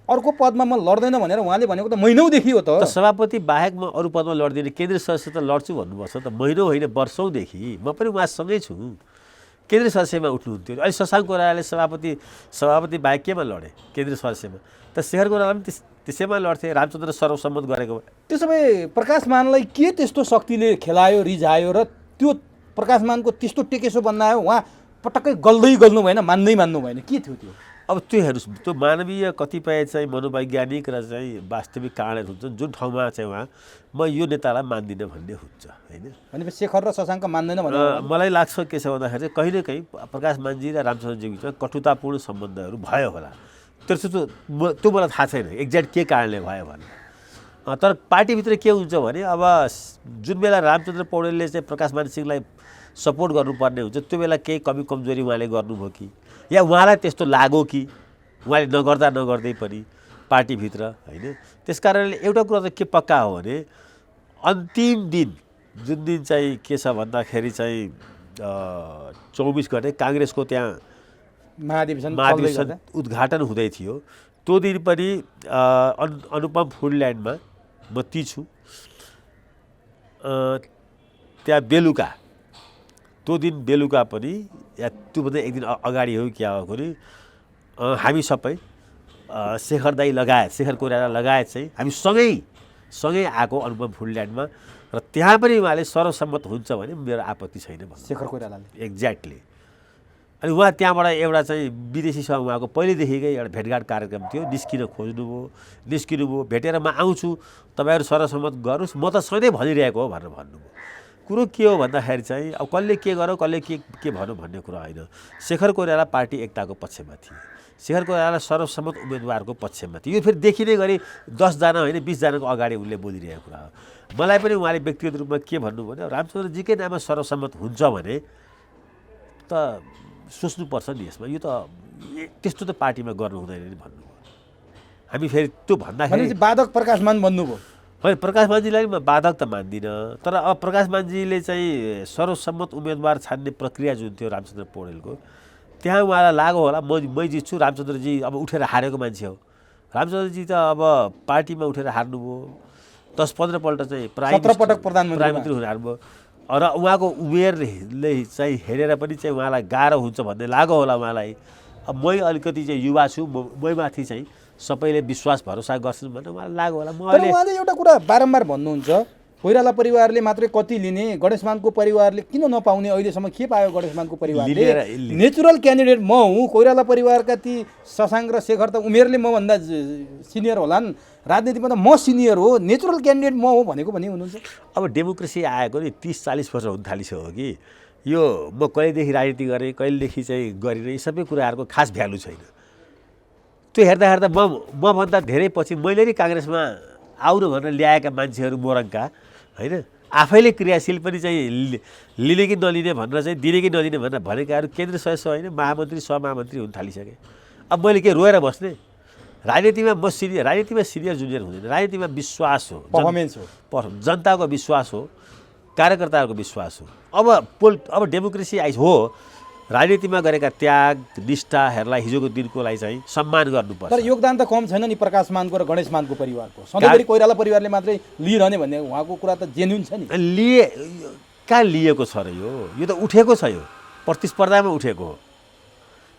अर्को पदमा म लड्दैन भनेर उहाँले भनेको त महिनौदेखि हो त। सभापति बाहेक म अरू पदमा लड्दिनँ, केन्द्रीय सदस्य त लड्छु भन्नुपर्छ त, महिनौ होइन वर्षौँदेखि म पनि उहाँसँगै छु, केन्द्रीय सदस्यमा उठ्नुहुन्थ्यो। अहिले शशाङ्क कोइरालाले सभापति बाहेक केमा लडे, केन्द्रीय सदस्यमा, त शेखर कोइराला पनि त्यसैमा लड्थे, रामचन्द्र सर्वसम्मत गरेको। त्यसो भए प्रकाशमानलाई के त्यस्तो शक्तिले खेलायो, रिझायो र त्यो प्रकाशमानको त्यस्तो टेकेसो बनायो, उहाँ पटक्कै गल्नु भएन, मान्नु भएन, के थियो त्यो? अब त्यो हेर्नुहोस्, त्यो मानवीय कतिपय चाहिँ मनोवैज्ञानिक र चाहिँ वास्तविक कारणहरू हुन्छन् जुन ठाउँमा चाहिँ उहाँ म यो नेतालाई मान्दिनँ भन्ने हुन्छ, होइन। भनेपछि शेखर र शशाङ्क मान्दैन भने मलाई लाग्छ के छ भन्दाखेरि चाहिँ कहीँ न कहीँ प्रकाश मान्जी र रामचन्द्रजी बिचमा कटुतापूर्ण सम्बन्धहरू भयो होला। त्यो मलाई थाहा छैन एक्ज्याक्ट के कारणले भयो भने, तर पार्टीभित्र के हुन्छ भने अब जुन बेला रामचन्द्र पौडेलले चाहिँ प्रकाशमान सिंहलाई सपोर्ट गर्नुपर्ने हुन्छ त्यो बेला केही कमी कमजोरी उहाँले गर्नुभयो कि, या उहाँलाई त्यस्तो लाग्यो कि उहाँले नगर्दै पनि पार्टीभित्र, होइन। त्यस कारणले एउटा कुरा त के पक्का हो भने अन्तिम दिन जुन दिन चाहिँ के छ भन्दाखेरि चाहिँ 24 गते काङ्ग्रेसको त्यहाँ महाधिवेशन उद्घाटन हुँदै थियो, त्यो दिन पनि अनुपम फुडल्यान्डमा म ती छु, त्यहाँ बेलुका, त्यो दिन बेलुका पनि या त्योभन्दा एक दिन अगाडि हो क्या हो भने हामी सबै शेखर दाई लगायत, शेखर कोइराला लगायत चाहिँ हामी सँगै आएको अनुपम फुडल्यान्डमा, र त्यहाँ पनि उहाँले सर्वसम्मत हुन्छ भने मेरो आपत्ति छैन भन्नु शेखर कोइरालाले। एक्ज्याक्टली। अनि उहाँ त्यहाँबाट एउटा चाहिँ विदेशीसँग उहाँको पहिलेदेखिकै एउटा भेटघाट कार्यक्रम थियो, निस्किनुभयो, भेटेर म आउँछु, तपाईँहरू सर्वसम्मत गर्नुहोस्, म त सधैँ भनिरहेको हो भनेर भन्नुभयो। कुरो के हो भन्दाखेरि चाहिँ अब कसले के गर्यो, कसले के भन्यो भन्ने कुरा होइन। शेखर कोइराला पार्टी एकताको पक्षमा थिए, शेखर कोइराला सर्वसम्मत उम्मेदवारको पक्षमा थियो। यो फेरि देखिने गरी 10 जना होइन 20 जनाको अगाडि उनले बोलिरहेको कुरा हो। मलाई पनि उहाँले व्यक्तिगत रूपमा के भन्नु भने रामचन्द्रजीकै नाममा सर्वसम्मत हुन्छ भने त सोच्नुपर्छ नि यसमा, यो त त्यस्तो त पार्टीमा गर्नु हुँदैन नि भन्नुभयो। हामी फेरि त्यो भन्दाखेरि बाधक प्रकाशमान बन्नुभयो। होइन, प्रकाशमानजीलाई म बाधक त मान्दिनँ, तर अब प्रकाशमानजीले चाहिँ सर्वसम्मत उम्मेदवार छान्ने प्रक्रिया जुन थियो रामचन्द्र पौडेलको, त्यहाँ उहाँलाई लाग्यो होला मै जित्छु, रामचन्द्रजी अब उठेर हारेको मान्छे हो। रामचन्द्रजी त अब पार्टीमा उठेर हार्नुभयो, 10-15 पल्ट चाहिँ 17 पटक प्रधानमन्त्री हुन हार्नुभयो, र उहाँको उमेरले चाहिँ हेरेर पनि चाहिँ उहाँलाई गाह्रो हुन्छ भन्ने लाग्यो होला उहाँलाई। अब मै अलिकति चाहिँ युवा छु, मैमाथि चाहिँ सबैले विश्वास भरोसा गर्छन् भनेर उहाँलाई लाग्यो होला। तर उहाँले एउटा कुरा बारम्बार भन्नुहुन्छ, कोइराला परिवारले मात्रै कति लिने, गणेशमानको परिवारले किन नपाउने, अहिलेसम्म के पायो गणेशमानको परिवारले? नेचुरल क्यान्डिडेट म हुँ, कोइराला परिवारका ती शशाङ्क र शेखर त उमेरले मभन्दा सिनियर होलान्, राजनीतिमा त म सिनियर हो, नेचुरल क्यान्डिडेट म हो भनेको भनी हुनुहुन्छ। अब डेमोक्रेसी आएको नि 30-40 वर्ष हुन थालिसक्यो कि, यो म कहिलेदेखि राजनीति गरेँ, कहिलेदेखि चाहिँ गरिनँ, यी सबै कुराहरूको खास भ्यालु छैन। त्यो हेर्दा मभन्दा धेरै पछि मैले नि काङ्ग्रेसमा आउनु भनेर ल्याएका मान्छेहरू मोरङका, होइन, आफैले क्रियाशील पनि चाहिँ लिने कि नलिने भनेर चाहिँ दिने कि नदिने भनेर भनेकाहरू केन्द्रीय सदस्य होइन, महामन्त्री सहमहामन्त्री हुन थालिसके। अब मैले के रोएर बस्ने? राजनीतिमा म राजनीतिमा सिनियर जुनियर हुँदैन, राजनीतिमा विश्वास हो, पर्फर्मेन्स हो, जनताको विश्वास हो, कार्यकर्ताहरूको विश्वास हो। अब डेमोक्रेसी हो, राजनीतिमा गरेका त्याग निष्ठाहरूलाई हिजोको दिनको लागि चाहिँ सम्मान गर्नुपर्छ। तर योगदान त कम छैन नि प्रकाश मानको र गणेश मानको परिवारको। सधैँभरि कोइराला परिवारले मात्रै लिइरहने भन्ने उहाँको कुरा त जेन्युन छ नि। कहाँ लिएको छ र यो त उठेको छ, यो प्रतिस्पर्धामा उठेको हो।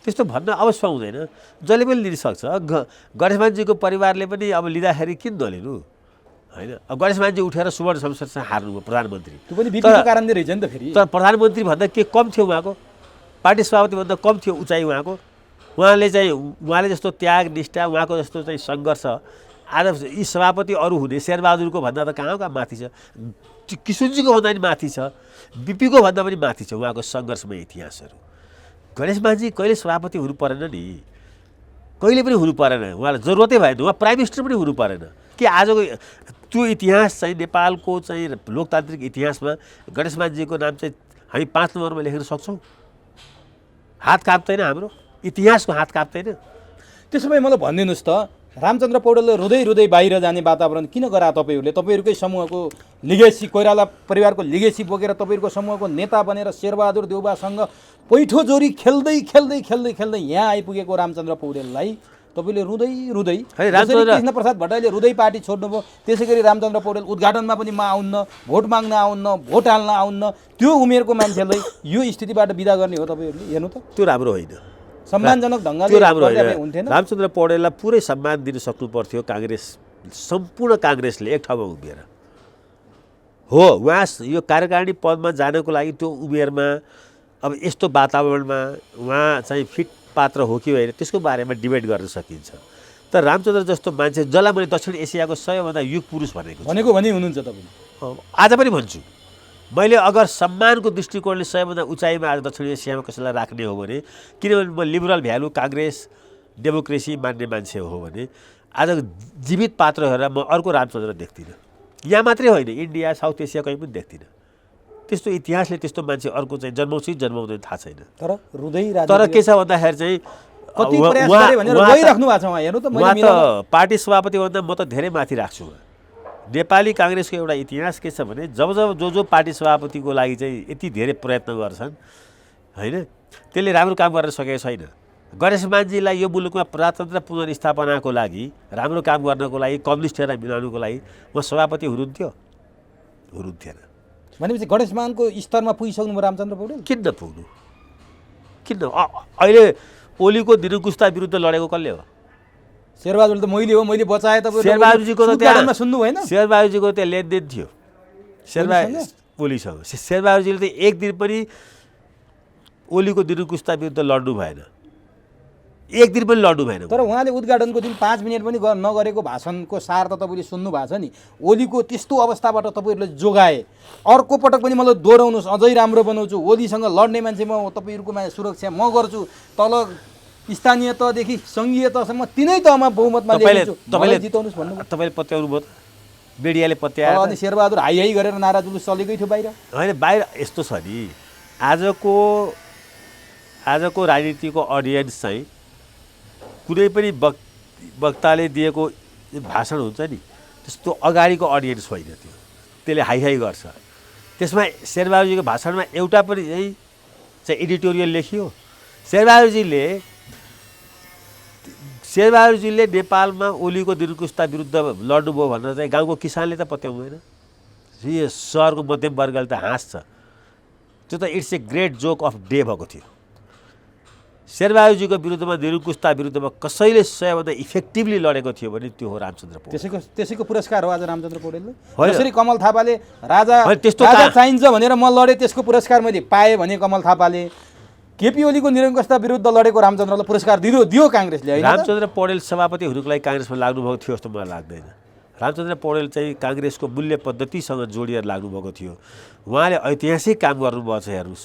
त्यस्तो भन्न अवश्य हुँदैन, जसले पनि लिन सक्छ। गणेशमानजीको परिवारले पनि अब लिँदाखेरि किन नलिनु होइन? अब गणेशमानजी उठेर सुवर्ण संसदसँग हार्नुभयो प्रधानमन्त्री, त्यो पनि बिपीको कारणले रहेछ नि त। फेरि तर प्रधानमन्त्री भन्दा के कम थियो उहाँको? पार्टी सभापतिभन्दा कम थियो उचाइ उहाँको। उहाँले जस्तो त्याग निष्ठा, उहाँको जस्तो चाहिँ सङ्घर्ष आज यी सभापति अरू हुने शेरबहादुरको भन्दा त कहाँ माथि छ, किशोरजीको भन्दा पनि माथि छ, बिपीको भन्दा पनि माथि छ उहाँको सङ्घर्षमय इतिहासहरू। गणेशमानजी कहिले सभापति हुनु परेन नि, कहिले पनि हुनु परेन, उहाँलाई जरुरतै भएन, उहाँ प्राइम मिनिस्टर पनि हुनु परेन। कि आजको त्यो इतिहास चाहिँ नेपालको चाहिँ लोकतान्त्रिक इतिहासमा गणेशमानजीको नाम चाहिँ हामी 5 नम्बरमा लेख्न सक्छौँ? हात काप्दैन, हाम्रो इतिहासको हात काप्दैन। त्यसो भए मलाई भनिदिनुहोस् त, रामचन्द्र पौडेलले रुँदै रुँदै बाहिर जाने वातावरण किन गरा तपाईँहरूले? तपाईँहरूकै समूहको लिगेसी, कोइराला परिवारको लिगेसी बोकेर तपाईँहरूको समूहको नेता बनेर शेरबहादुर देउबासँग पैठो जोरी खेल्दै खेल्दै खेल्दै खेल्दै यहाँ आइपुगेको रामचन्द्र पौडेललाई तपाईँले रुँदै रुँदै, कृष्ण प्रसाद भट्टराईले रुँदै पार्टी छोड्नुभयो, त्यसै गरी रामचन्द्र पौडेल उद्घाटनमा पनि म आउन्न, भोट माग्न आउन्न, भोट हाल्न आउन्न, त्यो उमेरको मान्छेलाई यो स्थितिबाट बिदा गर्ने हो तपाईँहरूले? हेर्नु त, त्यो राम्रो होइन, सम्मानजनक ढङ्गले त्यो राम्रो हुन्थेन। रामचन्द्र पौडेललाई पुरै सम्मान दिन सक्नु पर्थ्यो काङ्ग्रेस, सम्पूर्ण काङ्ग्रेसले एक ठाउँमा उभिएर। हो, उहाँ यो कार्यकारिणी पदमा जानको लागि त्यो उमेरमा अब यस्तो वातावरणमा उहाँ चाहिँ फिट पात्र हो कि होइन त्यसको बारेमा डिबेट गर्न सकिन्छ। तर रामचन्द्र जस्तो मान्छे, जसलाई मैले दक्षिण एसियाको सबैभन्दा युग पुरुष भने हुनुहुन्छ तपाईँ, आज पनि भन्छु, मैले अगर सम्मानको दृष्टिकोणले सबैभन्दा उचाइमा आज दक्षिण एसियामा कसैलाई राख्ने हो भने, किनभने म लिबरल भ्यालु काङ्ग्रेस डेमोक्रेसी मान्ने मान्छे हो भने, आज जीवित पात्र हेरेर म अर्को रामचन्द्र देख्दिनँ। यहाँ मात्रै होइन, इन्डिया साउथ एसिया कहीँ पनि देख्दिनँ। त्यस्तो इतिहासले त्यस्तो मान्छे अर्को चाहिँ जन्माउँछ कि जन्माउँदैन थाहा छैन। तर के छ भन्दाखेरि चाहिँ उहाँ त पार्टी सभापतिभन्दा म त धेरै माथि राख्छु। नेपाली काङ्ग्रेसको एउटा इतिहास के छ भने, जब जो पार्टी सभापतिको लागि चाहिँ यति धेरै प्रयत्न गर्छन् होइन, त्यसले राम्रो काम गर्न सकेको छैन। गणेशमानजीलाई यो मुलुकमा प्रजातन्त्र पुनर्स्थापनाको लागि, राम्रो काम गर्नको लागि, कम्युनिस्टहरूलाई मिलाउनुको लागि म सभापति हुनुहुन्थेन। भनेपछि गणेशमानको स्तरमा पुगिसक्नु भयो रामचन्द्र पौडेल? किन नपुग्नु? किन? अहिले ओलीको निरङ्कुशता विरुद्ध लडेको कसले हो? शेरबहादुर त मैले हो, मैले बचाएँ। तपाईँ शेरबहादुरजीको त त्यहाँ सुन्नु भएन? शेरबहादुरजीको त्यहाँ लेनदेन थियो ओलीसँग। शेरबहादुरजीले त एक दिन पनि ओलीको निरङ्कुशता विरुद्ध लड्नु भएन, एक दिन पनि लड्नु भएन। तर उहाँले उद्घाटनको दिन 5 मिनट पनि नगरेको भाषणको सार त तपाईँले सुन्नु भएको छ नि। ओलीको त्यस्तो अवस्थाबाट तपाईँहरूले जोगाए, अर्को पटक पनि मलाई दोहोऱ्याउनुहोस्, अझै राम्रो बनाउँछु, ओलीसँग लड्ने मान्छे म, तपाईँहरूकोमा सुरक्षा म गर्छु, तल स्थानीय तहदेखि सङ्घीय तहसम्म तिनै तहमा बहुमतमा तपाईँले जिताउनुहोस् भन्नु। तपाईँले पत्याउनु भयो, मिडियाले पत्याएर। अनि शेरबहादुर हाई गरेर नारा जुलुस चलेकै थियो बाहिर। होइन, बाहिर यस्तो छ नि, आजको राजनीतिको अडियन्स चाहिँ कुनै पनि वक्ताले दिएको भाषण हुन्छ नि, त्यस्तो अगाडिको अडियन्स होइन त्यो, त्यसले हाई गर्छ। त्यसमा शेरबहादुरजीको भाषणमा एउटा पनि चाहिँ एडिटोरियल लेखियो। शेरबहादुरजीले नेपालमा ओलीको निरङ्कुशता विरुद्ध लड्नुभयो भनेर चाहिँ गाउँको किसानले त पत्याउँदैन, यो सहरको मध्यम वर्गले त हाँस्छ। त्यो त it's a great joke of day भएको थियो। शेरबहादुरजीको विरुद्धमा, निरङ्कुशता विरुद्धमा कसैले सबैभन्दा इफेक्टिभली लडेको थियो भने त्यो हो रामचन्द्र पौडेल। त्यसैको पुरस्कार हो आज रामचन्द्र पौडेलले। जसरी कमल थापाले राजा चाहिन्छ भनेर म लडेँ, त्यसको पुरस्कार मैले पाएँ भने कमल थापाले केपी ओलीको निरङ्कुशता विरुद्ध लडेको रामचन्द्रलाई पुरस्कार दियो काङ्ग्रेसले। रामचन्द्र पौडेल सभापति हुनुको लागि काङ्ग्रेसमा लाग्नुभएको थियो जस्तो मलाई लाग्दैन। रामचन्द्र पौडेल चाहिँ काङ्ग्रेसको मूल्य पद्धतिसँग जोडिएर लाग्नुभएको थियो। उहाँले ऐतिहासिक काम गर्नुभएको छ। हेर्नुहोस्,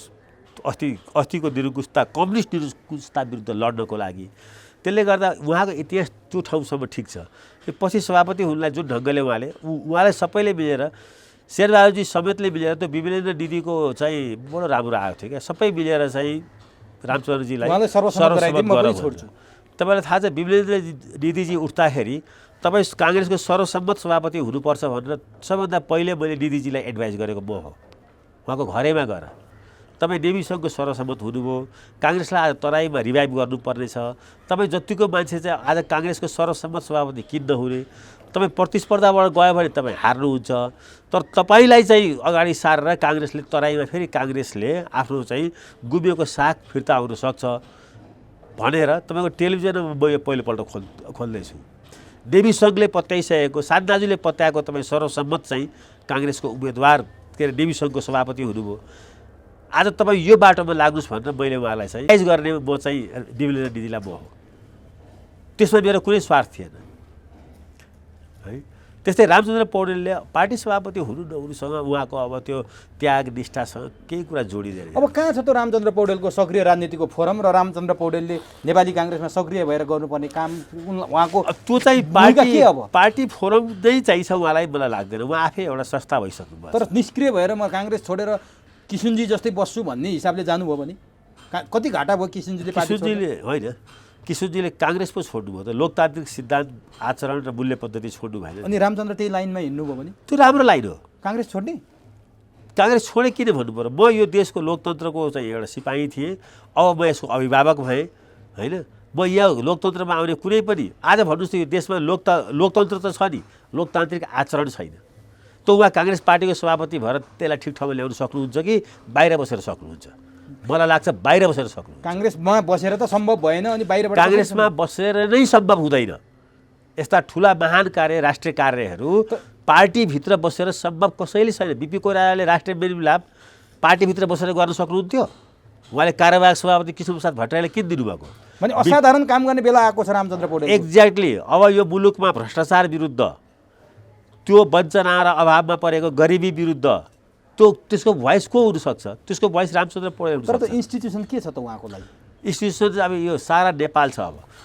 अस्तिको निरङ्कुशता, कम्युनिस्ट निरङ्कुशता विरुद्ध लड्नको लागि, त्यसले गर्दा उहाँको इतिहास त्यो ठाउँसम्म ठिक छ। पछि सभापति हुनुलाई जुन ढङ्गले उहाँले सबैले मिलेर शेरबहादुरजी समेतले मिलेर त्यो विमलेन्द्र दिदीको चाहिँ बडो राम्रो आएको थियो क्या सबै मिलेर चाहिँ रामचन्द्रजीलाई उहाँले सर्वसम्मत गराइदिए, म पनि छोड्छु। तपाईँलाई थाहा छ विमलेन्द्र दिदीजी उठ्दाखेरि तपाईँ काङ्ग्रेसको सर्वसम्मत सभापति हुनुपर्छ भनेर सबभन्दा पहिले मैले दिदीजीलाई एडभाइस गरेको म हो। उहाँको घरैमा गएर तपाईँ नेभी सङ्घको सर्वसम्मत हुनुभयो, काङ्ग्रेसलाई आज तराईमा रिभाइभ गर्नुपर्ने छ, तपाईँ जतिको मान्छे चाहिँ आज काङ्ग्रेसको सर्वसम्मत सभापति किन नहुने, तपाईँ प्रतिस्पर्धाबाट गयो भने तपाईँ हार्नुहुन्छ, तर तपाईँलाई चाहिँ अगाडि सारेर काङ्ग्रेसले तराईमा फेरि काङ्ग्रेसले आफ्नो चाहिँ गुमेको साख फिर्ता आउन सक्छ भनेर तपाईँको टेलिभिजनमा म यो पहिलोपल्ट खोल्दैछु। नेभी सङ्घले पत्याइसकेको सान्दाजुले पत्याएको तपाईँ सर्वसम्मत चाहिँ काङ्ग्रेसको उम्मेदवार के अरे नेभी सङ्घको सभापति हुनुभयो, आज तपाईँ यो बाटोमा लाग्नुहोस् भनेर मैले उहाँलाई चाहिँ एडभाइस गर्ने म चाहिँ विमलेन्द्र दिदीलाई म हो। त्यसमा मेरो कुनै स्वार्थ थिएन है। त्यस्तै रामचन्द्र पौडेलले पार्टी सभापति हुनु नहुनुसँग उहाँको अब त्यो त्याग निष्ठासँग केही कुरा जोडिँदैन। अब कहाँ छ त रामचन्द्र पौडेलको सक्रिय राजनीतिको फोरम र रामचन्द्र पौडेलले नेपाली काङ्ग्रेसमा सक्रिय भएर गर्नुपर्ने काम उहाँको त्यो चाहिँ पार्टी फोरम नै चाहिन्छ उहाँलाई मलाई लाग्दैन। उहाँ आफै एउटा संस्था भइसक्नुभयो। तर निष्क्रिय भएर म काङ्ग्रेस छोडेर किसुनजी जस्तै बस्छु भन्ने हिसाबले जानुभयो भने कति घाटा भयो किसुनजीले? किसुनजीले होइन, किशोरजीले काङ्ग्रेस पो छोड्नुभयो त, लोकतान्त्रिक सिद्धान्त आचरण र मूल्य पद्धति छोड्नु भएन। अनि रामचन्द्र त्यही लाइनमा हिँड्नुभयो भने त्यो राम्रो लाइन हो। काङ्ग्रेस छोड्ने? काङ्ग्रेस छोडे किन भन्नु पर्यो? म यो देशको लोकतन्त्रको चाहिँ एउटा सिपाही थिएँ, अब म यसको अभिभावक भएँ होइन। म यहाँ लोकतन्त्रमा आउने कुनै पनि आज भन्नुहोस् त यो देशमा लोकतन्त्र त छ नि, लोकतान्त्रिक आचरण छैन। त उहाँ काङ्ग्रेस पार्टीको सभापति भएर त्यसलाई ठिक ठाउँमा ल्याउन सक्नुहुन्छ कि बाहिर बसेर सक्नुहुन्छ? मलाई लाग्छ बाहिर बसेर सक्नुहुन्छ। काङ्ग्रेसमा बसेर त सम्भव भएन, अनि बाहिरबाट काङ्ग्रेसमा बसेर नै सम्भव हुँदैन। यस्ता ठुला महान कार्य राष्ट्रिय कार्यहरू पार्टीभित्र बसेर सम्भव कसैले छैन। बिपी कोइरालाले राष्ट्रिय मेलमिलाप पार्टीभित्र बसेर गर्न सक्नुहुन्थ्यो? उहाँले कार्यवाहक सभापति कृष्णप्रसाद भट्टराईले किन दिनुभएको? भने असाधारण काम गर्ने बेला आएको छ रामचन्द्र पौडेल। एक्ज्याक्टली। अब यो मुलुकमा भ्रष्टाचार विरुद्ध, त्यो वञ्चना र अभावमा परेको गरिबी विरुद्ध त्यसको भोइस को हुनसक्छ? त्यसको भोइस रामचन्द्र पौडेल। तर त इन्स्टिट्युसन के छ त उहाँको लागि? इन्स्टिट्युसन अब यो सारा नेपाल छ।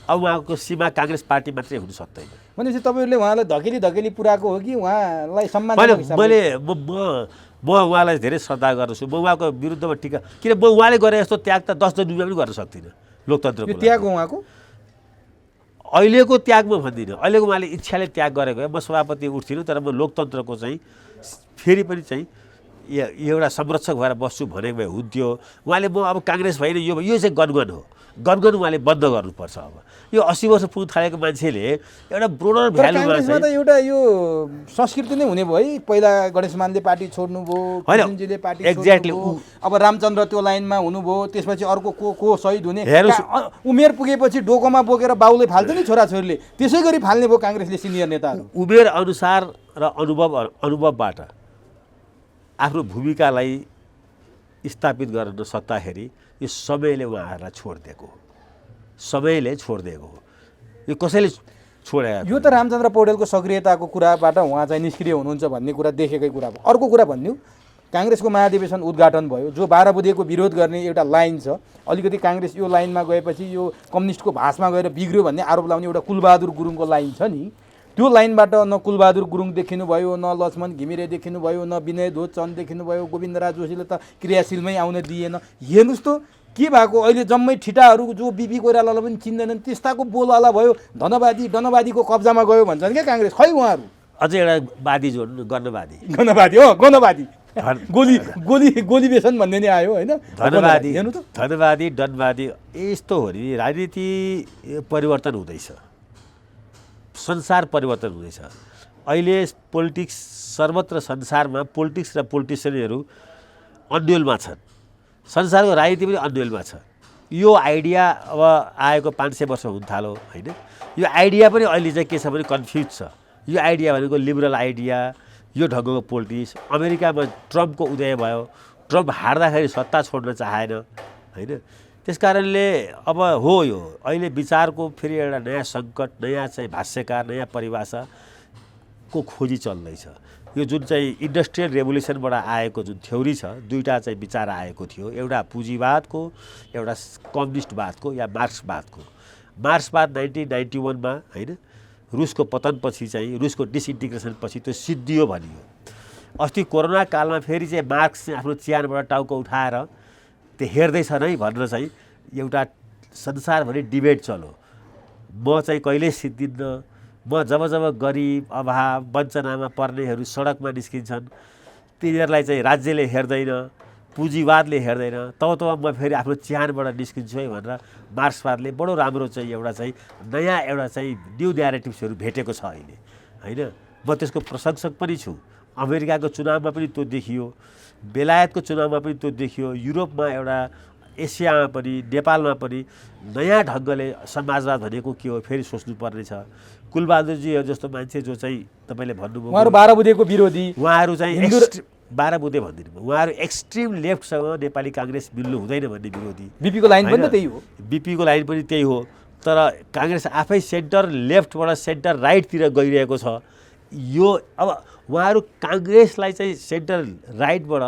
अब उहाँको सीमा काङ्ग्रेस पार्टी मात्रै हुन सक्दैन। भनेपछि तपाईँहरूले उहाँलाई धकेली पुऱ्याएको हो कि उहाँलाई सम्मान? म उहाँलाई धेरै श्रद्धा गर्दछु। म उहाँको विरुद्धमा टिका, किन म उहाँले गरे जस्तो त्याग त 10 जन्ममा पनि गर्न सक्दिनँ लोकतन्त्रको। त्याग हो उहाँको? अहिलेको त्याग म भन्दिनँ। अहिलेको उहाँले इच्छाले त्याग गरेको हो। म सभापति उठ्थिनँ, तर म लोकतन्त्रको चाहिँ फेरि पनि चाहिँ एउटा संरक्षक भएर बस्छु भनेको भए हुन्थ्यो। उहाँले म अब काङ्ग्रेस होइन, यो चाहिँ गनगन हो, गनगन उहाँले बन्द गर्नुपर्छ। अब यो 80 वर्ष पुग्न थालेको मान्छेले एउटा ब्रोडर भ्यालुमा चाहिँ त एउटा यो संस्कृति नै हुने भयो है। पहिला गणेश मानले पार्टी छोड्नुभयो, किसुनजीले पार्टी छोड्नुभयो, अब रामचन्द्र त्यो लाइनमा हुनुभयो, त्यसपछि अर्को को शहीद हुने, उमेर पुगेपछि डोकोमा बोकेर बाउले फाल्छ नि छोराछोरीले, त्यसै गरी फाल्ने भयो काङ्ग्रेसले सिनियर नेताहरू। उमेर अनुसार र अनुभवबाट आफ्नो भूमिकालाई स्थापित गर्न सक्दाखेरि यो समयले उहाँहरूलाई छोडिदिएको हो। समयले छोडिदिएको हो, यो कसैले छोडेको? यो त रामचन्द्र पौडेलको सक्रियताको कुराबाट उहाँ चाहिँ निष्क्रिय हुनुहुन्छ भन्ने कुरा देखेकै कुरा भयो। अर्को कुरा भन्नु, काङ्ग्रेसको महाधिवेशन उद्घाटन भयो, जो 12 बुँदेको विरोध गर्ने एउटा लाइन छ। अलिकति काङ्ग्रेस यो लाइनमा गएपछि यो कम्युनिस्टको भाषमा गएर बिग्रियो भन्ने आरोप लाउने एउटा कुलबहादुर गुरुङको लाइन छ नि, त्यो लाइनबाट न कुलबहादुर गुरुङ देखिनुभयो, न लक्ष्मण घिमिरे देखिनुभयो, न विनय धोत चन्द देखिनुभयो, गोविन्दराज जोशीले त क्रियाशीलमै आउन दिएन। हेर्नुहोस् त के भएको, अहिले जम्मै ठिटाहरू जो बिपी कोइरालालाई पनि चिन्दैनन् त्यस्ताको बोलवाला भयो। डनवादीको कब्जामा गयो भन्छन् क्या काङ्ग्रेस। खै उहाँहरू अझै एउटा वादी जोड्नु, गणवादी हो, गणवादी गोली बेसन भन्ने नि आयो होइन। धनवादी डनवादी यस्तो हो नि। राजनीति परिवर्तन हुँदैछ, संसार परिवर्तन हुँदैछ। अहिले पोलिटिक्स सर्वत्र संसारमा पोलिटिक्स र पोलिटिसियनहरू अन्यलमा छन्। संसारको राजनीति पनि अन्यलमा छ। यो आइडिया अब आएको 500 वर्ष हुन थाल्यो होइन। यो आइडिया पनि अहिले चाहिँ के छ भने कन्फ्युज छ। यो आइडिया भनेको लिबरल आइडिया, यो ढङ्गको पोलिटिक्स। अमेरिकामा ट्रम्पको उदय भयो, ट्रम्प हार्दाखेरि सत्ता छोड्न चाहेन होइन। त्यस कारणले अब हो यो अहिले विचारको फेरि एउटा नयाँ सङ्कट, नयाँ चाहिँ भाष्यकार, नयाँ परिभाषाको खोजी चल्दैछ। यो जुन चाहिँ इन्डस्ट्रियल रेभोल्युसनबाट आएको जुन थ्योरी छ, दुईवटा चाहिँ विचार आएको थियो, एउटा पुँजीवादको, एउटा कम्युनिस्टवादको या मार्क्सवादको। मार्क्सवाद 1991 मा होइन रुसको पतनपछि चाहिँ रुसको डिसइन्टिग्रेसनपछि त्यो सिद्धियो भनियो। अस्ति कोरोना कालमा फेरि चाहिँ मार्क्स चाहिँ आफ्नो च्यानबाट टाउको उठाएर त्यो हेर्दैछ नै भनेर चाहिँ एउटा संसारभरि डिबेट चल्यो। म चाहिँ कहिल्यै सिद्धिन्न, म जब गरिब अभाव वञ्चनामा पर्नेहरू सडकमा निस्किन्छन् तिनीहरूलाई चाहिँ राज्यले हेर्दैन, पुँजीवादले हेर्दैन, तब म फेरि आफ्नो च्यानबाट निस्किन्छु है भनेर मार्क्सवादले बडो राम्रो चाहिँ एउटा चाहिँ नयाँ एउटा चाहिँ न्यू न्यारेटिभ्सहरू भेटेको छ अहिले होइन। म त्यसको प्रशंसक पनि छु। अमेरिकाको चुनावमा पनि त्यो देखियो, बेलायतको चुनावमा पनि त्यो देखियो, युरोपमा एउटा, एसियामा पनि, नेपालमा पनि नयाँ ढङ्गले समाजवाद भनेको के हो फेरि सोच्नुपर्ने छ। कुलबहादुरजीहरू जस्तो मान्छे जो चाहिँ तपाईँले भन्नुभयो उहाँहरू 12 बुँदेको विरोधी, उहाँहरू चाहिँ 12 बुँदे भन्दिनँ, उहाँहरू एक्सट्रिम लेफ्टसँग नेपाली काङ्ग्रेस मिल्नु हुँदैन भन्ने विरोधी। बीपीको लाइन पनि त त्यही हो। बीपीको लाइन पनि त्यही हो, तर काङ्ग्रेस आफै सेन्टर लेफ्टबाट सेन्टर राइटतिर गइरहेको छ। यो अब उहाँहरू काङ्ग्रेसलाई चाहिँ सेन्टर राइटबाट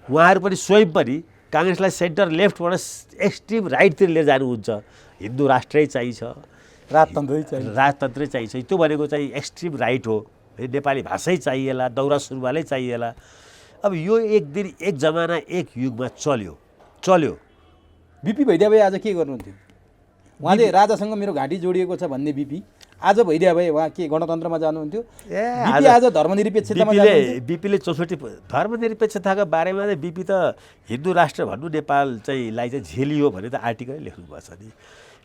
उहाँहरू पनि स्वयं पनि काङ्ग्रेसलाई सेन्टर लेफ्टबाट एक्सट्रिम राइटतिर लिएर जानुहुन्छ। हिन्दू राष्ट्रै चाहिन्छ, राजतन्त्रै चाहिन्छ, त्यो भनेको चाहिँ एक्सट्रिम राइट हो। नेपाली भाषै चाहिएला, दौरा सुरुवालै चाहिएला। अब यो एक दिन एक जमाना एक युगमा चल्यो। बीपी भइदिया भए आज के गर्नुहुन्थ्यो? उहाँले राजासँग मेरो घाँटी जोडिएको छ भन्ने बीपी आज भइदिया भए उहाँ के गणतन्त्रमा जानुहुन्थ्यो? बीपी आज धर्मनिरपेक्षतामा जानुहुन्थ्यो। बीपीले 64 धर्मनिरपेक्षताको बारेमा चाहिँ बीपी त हिन्दू राष्ट्र भन्नु नेपाल चाहिँ लाई चाहिँ झेलियो भने त आर्टिकल लेख्नुभएको छ नि।